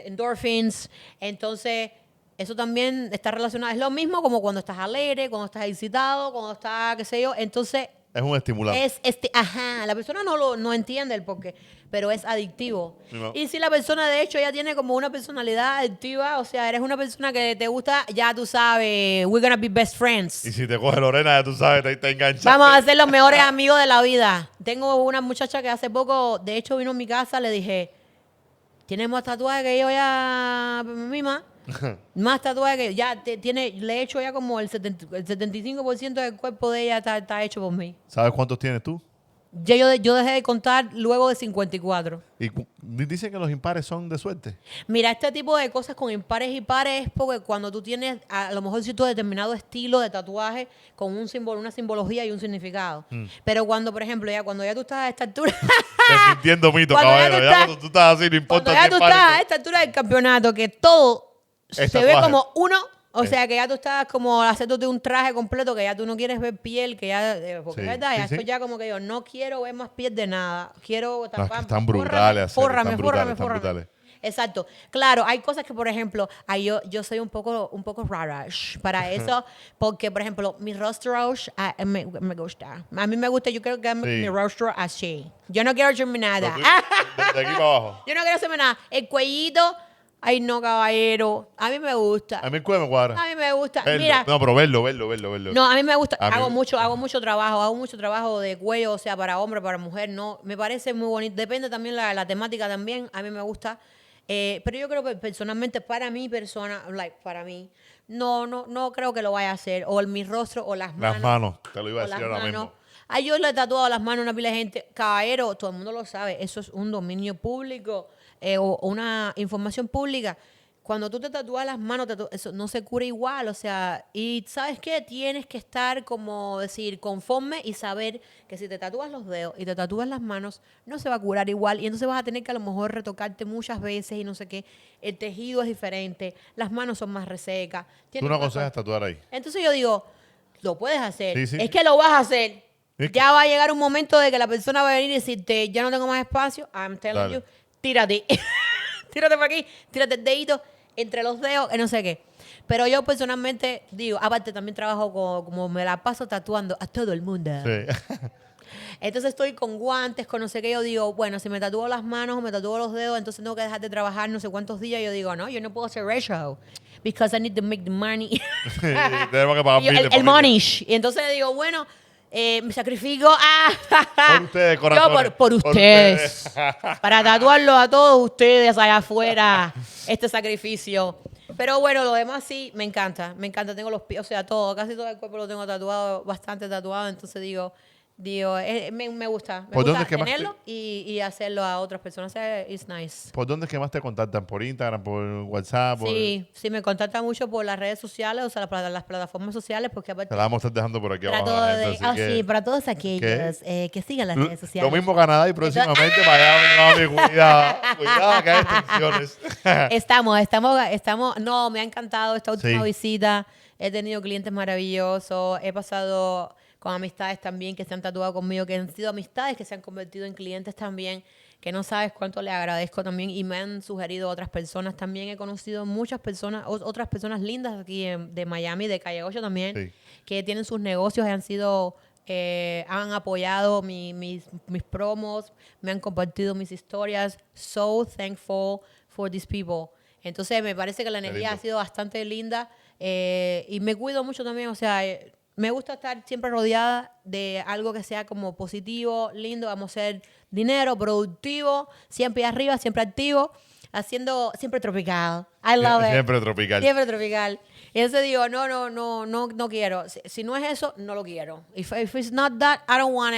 endorphins. Entonces, eso también está relacionado. Es lo mismo como cuando estás alegre, cuando estás excitado, cuando estás, qué sé yo. Entonces, Es un estimulante. la persona no entiende el porqué, pero es adictivo. No. Y si la persona de hecho ya tiene como una personalidad adictiva, o sea, eres una persona que te gusta, ya tú sabes, we're gonna be best friends. Y si te coge Lorena, ya tú sabes, te engancha. Vamos a ser los mejores amigos de la vida. Tengo una muchacha que hace poco, de hecho vino a mi casa, le dije, tienes más tatuajes que yo ya, misma. Más tatuajes que ya le he hecho ya como el 75% del cuerpo de ella está hecho por mí. ¿Sabes cuántos tienes tú? Ya yo dejé de contar luego de 54. Y dicen que los impares son de suerte. Mira, este tipo de cosas con impares y pares es porque cuando tú tienes a lo mejor cierto determinado estilo de tatuaje con un símbolo, una simbología y un significado. Pero cuando, por ejemplo, cuando ya tú estás a esta altura, Desmintiendo mito, Cuando ya caballero. tú Ya estás- cuando tú estás así, no importa cuando ya si tú es par, estás a esta altura del campeonato, que todo Es se ve tatuaje. como uno, o sea, que ya tú estás como haciéndote un traje completo, que ya tú no quieres ver piel, que ya, porque Sí, es verdad, sí, ya sí. estoy ya como que yo no quiero ver más piel de nada, quiero No, es que tapar, están brutales, hacer, fórrame, están fórrame, brutales, están fórrame. brutales. Exacto. Claro, hay cosas que, por ejemplo, yo soy un poco rara para eso, porque, por ejemplo, mi rostro me gusta. A mí me gusta, yo creo que Sí. mi rostro así. Yo no quiero hacerme nada. No, de aquí para abajo. Yo no quiero hacerme nada. El cuellito, ay no, caballero. A mí me gusta. A mí el cuello me cuadra. A mí me gusta. Verlo. Mira, No, pero verlo. no, a mí me gusta. A mí- Hago mucho trabajo de cuello, o sea, para hombre, para mujer. No, me parece muy bonito. Depende también la temática también. A mí me gusta. Pero yo creo que personalmente, para mi persona, para mí, no creo que lo vaya a hacer. O mi rostro o las manos. Las manos, te lo iba a o decir las ahora manos. mismo. Ay, yo le he tatuado las manos a una pila de gente. Caballero, todo el mundo lo sabe. Eso es un dominio público o una información pública. Cuando tú te tatúas las manos, eso no se cura igual. O sea, y ¿sabes qué? Tienes que estar como decir conforme y saber que si te tatúas los dedos y te tatúas las manos, no se va a curar igual. Y entonces vas a tener que a lo mejor retocarte muchas veces y no sé qué. El tejido es diferente, las manos son más resecas. ¿Tú tienes no más aconsejas cosas. tatuar ahí? Entonces yo digo, lo puedes hacer. Sí, sí, es sí. que lo vas a hacer. Es que- Ya va a llegar un momento de que la persona va a venir y decirte, ya no tengo más espacio. I'm telling Dale. you, tírate. Tírate por aquí, tírate el dedito. entre los dedos, no sé qué. Pero yo personalmente digo, aparte también trabajo como me la paso tatuando a todo el mundo. Sí. Entonces estoy con guantes, con no sé qué. Yo digo, bueno, si me tatúo las manos o me tatúo los dedos, entonces tengo que dejar de trabajar no sé cuántos días. Yo digo, no, yo no puedo hacer ratio. Because I need to make the money. Tenemos que pagar Y yo, biles, el familia. money. Y entonces digo, bueno, me sacrifico Por ustedes, yo corazones. por ustedes. Para tatuarlo a todos ustedes allá afuera. Este sacrificio. Pero bueno, lo demás sí, me encanta. Me encanta. Tengo los pies, o sea, todo. Casi todo el cuerpo lo tengo tatuado, bastante tatuado. Entonces digo, me gusta. Me ¿Por dónde gusta es que más tenerlo y hacerlo a otras personas. It's nice. ¿Por dónde es que más te contactan? ¿Por Instagram? ¿Por WhatsApp? Sí, sí, me contactan mucho por las redes sociales, o sea, las plataformas sociales, porque aparte... Te la vamos a estar dejando por aquí abajo. Trato la de, gente, así que- sí, para todos aquellos que sigan las redes sociales. Lo mismo Canadá y próximamente Miami, mami, cuidado. Cuidado, que hay extensiones. Estamos, no, me ha encantado esta última Sí. visita. He tenido clientes maravillosos. He pasado con amistades también que se han tatuado conmigo, que han sido amistades que se han convertido en clientes también, que no sabes cuánto le agradezco también. Y me han sugerido otras personas también. He conocido muchas personas, otras personas lindas aquí de Miami, de Calle 8 también, Sí. que tienen sus negocios y han sido... han apoyado mis promos, me han compartido mis historias. So thankful for these people. Entonces me parece que la energía ha lindo. sido bastante linda y me cuido mucho también. O sea, me gusta estar siempre rodeada de algo que sea como positivo, lindo. Vamos a hacer dinero, productivo, siempre arriba, siempre activo, haciendo siempre tropical. I love it. Siempre tropical. Siempre tropical. Y entonces digo, no quiero. Si no es eso, no lo quiero. If it's not that, I don't want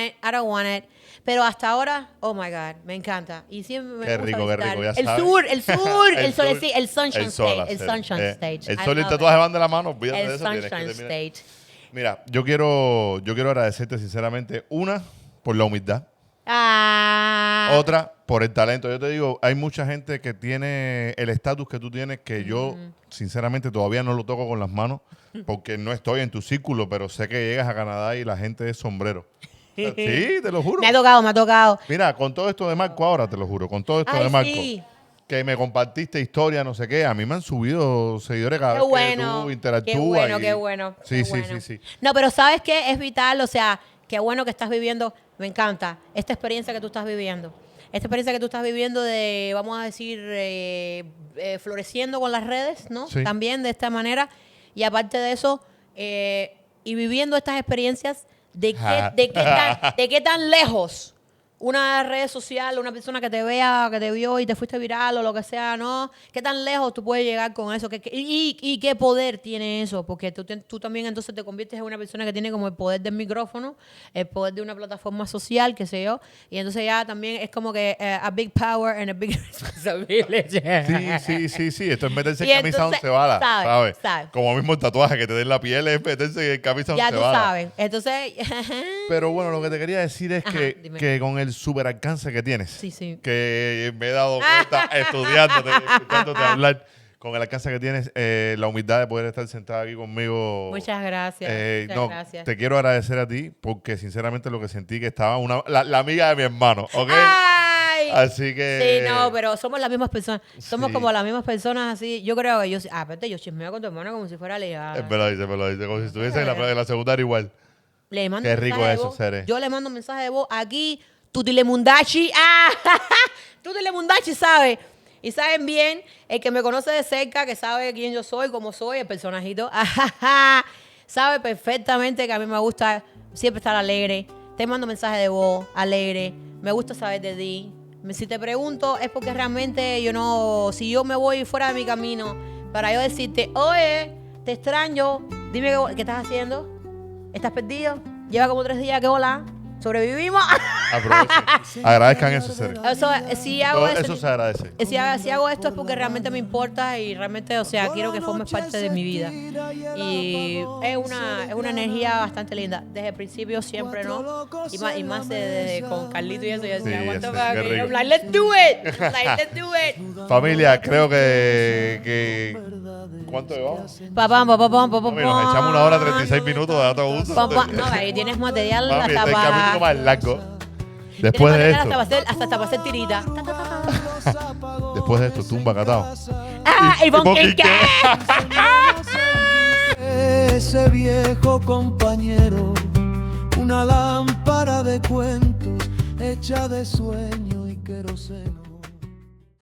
it. Pero hasta ahora, oh my God, me encanta. Y siempre me Qué gusta rico, qué visitar. rico, ya El sabes. sur, el sur. sí, el Sunshine El sol, Stage. El hacer. Sunshine Stage. El I sol y el love tatuaje it. van de la mano. Olvídate de El eso. tienes que Sunshine terminar. Stage. Mira, yo quiero agradecerte sinceramente, una, por la humildad. Otra, por el talento. Yo te digo, hay mucha gente que tiene el estatus que tú tienes que yo, sinceramente, todavía no lo toco con las manos porque no estoy en tu círculo, pero sé que llegas a Canadá y la gente es sombrero. Sí, te lo juro. Me ha tocado. Mira, con todo esto de Marco ahora, te lo juro, con todo esto Ay, de Marco, sí. que me compartiste historia, no sé qué, a mí me han subido seguidores cada Qué vez bueno. que tú interactúas. Qué bueno, y- qué bueno. Sí, qué sí, bueno. sí. No, pero ¿sabes qué? Es vital, o sea, qué bueno que estás viviendo. Me encanta esta experiencia que tú estás viviendo. Esta experiencia que tú estás viviendo de, vamos a decir, floreciendo con las redes, ¿no? Sí. También de esta manera. Y aparte de eso, y viviendo estas experiencias, de qué tan lejos una red social, una persona que te vea, que te vio y te fuiste viral o lo que sea, ¿no? ¿Qué tan lejos tú puedes llegar con eso? Y qué poder tiene eso? Porque tú también entonces te conviertes en una persona que tiene como el poder del micrófono, el poder de una plataforma social, qué sé yo, y entonces ya también es como que a big power and a big responsibility. Sí. Esto es meterse Y en camisa entonces, once balas, sabes. Como mismo el tatuaje que te den la piel es meterse en camisa Ya once tú balas. sabes. Entonces, Pero bueno, lo que te quería decir es Ajá, dime. que con el super alcance que tienes, Sí. que me he dado cuenta estudiándote, escuchándote hablar, con el alcance que tienes, la humildad de poder estar sentada aquí conmigo. Muchas gracias. No, gracias. te quiero agradecer a ti porque sinceramente lo que sentí que estaba la amiga de mi hermano, ¿ok? ¡Ay! Así que... Sí, no, pero somos las mismas personas. Somos Sí. como las mismas personas así. Yo creo que aparte, yo chismeo con tu hermano como si fuera legal. Me lo dice, como si estuviese en la secundaria igual. Le mando Qué un rico mensaje de eso, voz. Cere. Yo le mando un mensaje de voz aquí. Tutilemundachi. Tutilemundachi sabe. Y saben bien, el que me conoce de cerca, que sabe quién yo soy, cómo soy, el personajito, sabe perfectamente que a mí me gusta siempre estar alegre. Te mando mensaje de voz, alegre. Me gusta saber de ti. Si te pregunto es porque realmente si yo me voy fuera de mi camino para yo decirte, oye, te extraño, dime qué estás haciendo. ¿Estás perdido? Lleva como 3 días que hola. ¿Sobrevivimos? Aprovechen. Agradezcan eso, Cere. Eso, si hago Todo eso, eso se agradece. si hago esto es porque realmente me importa y realmente, o sea, quiero que formes parte de mi vida. Y es una energía bastante linda. Desde el principio siempre, ¿no? Y más desde con Carlito y eso, yo decía, Sí, aguanta ese, para qué que rico. I'm like, let's do it. Let's do it. Familia, creo que ¿cuánto llevamos? Papam. Mami, nos echamos 1 hora 36 minutos de dato uso. No, ahí tienes material Mami, hasta este es el capítulo para... más largo. tienes Después de material esto. hasta para hacer tirita. Después de esto, tumba catao. Ivonne Quique. Ese viejo compañero, una lámpara de cuentos hecha de sueño y queroseno.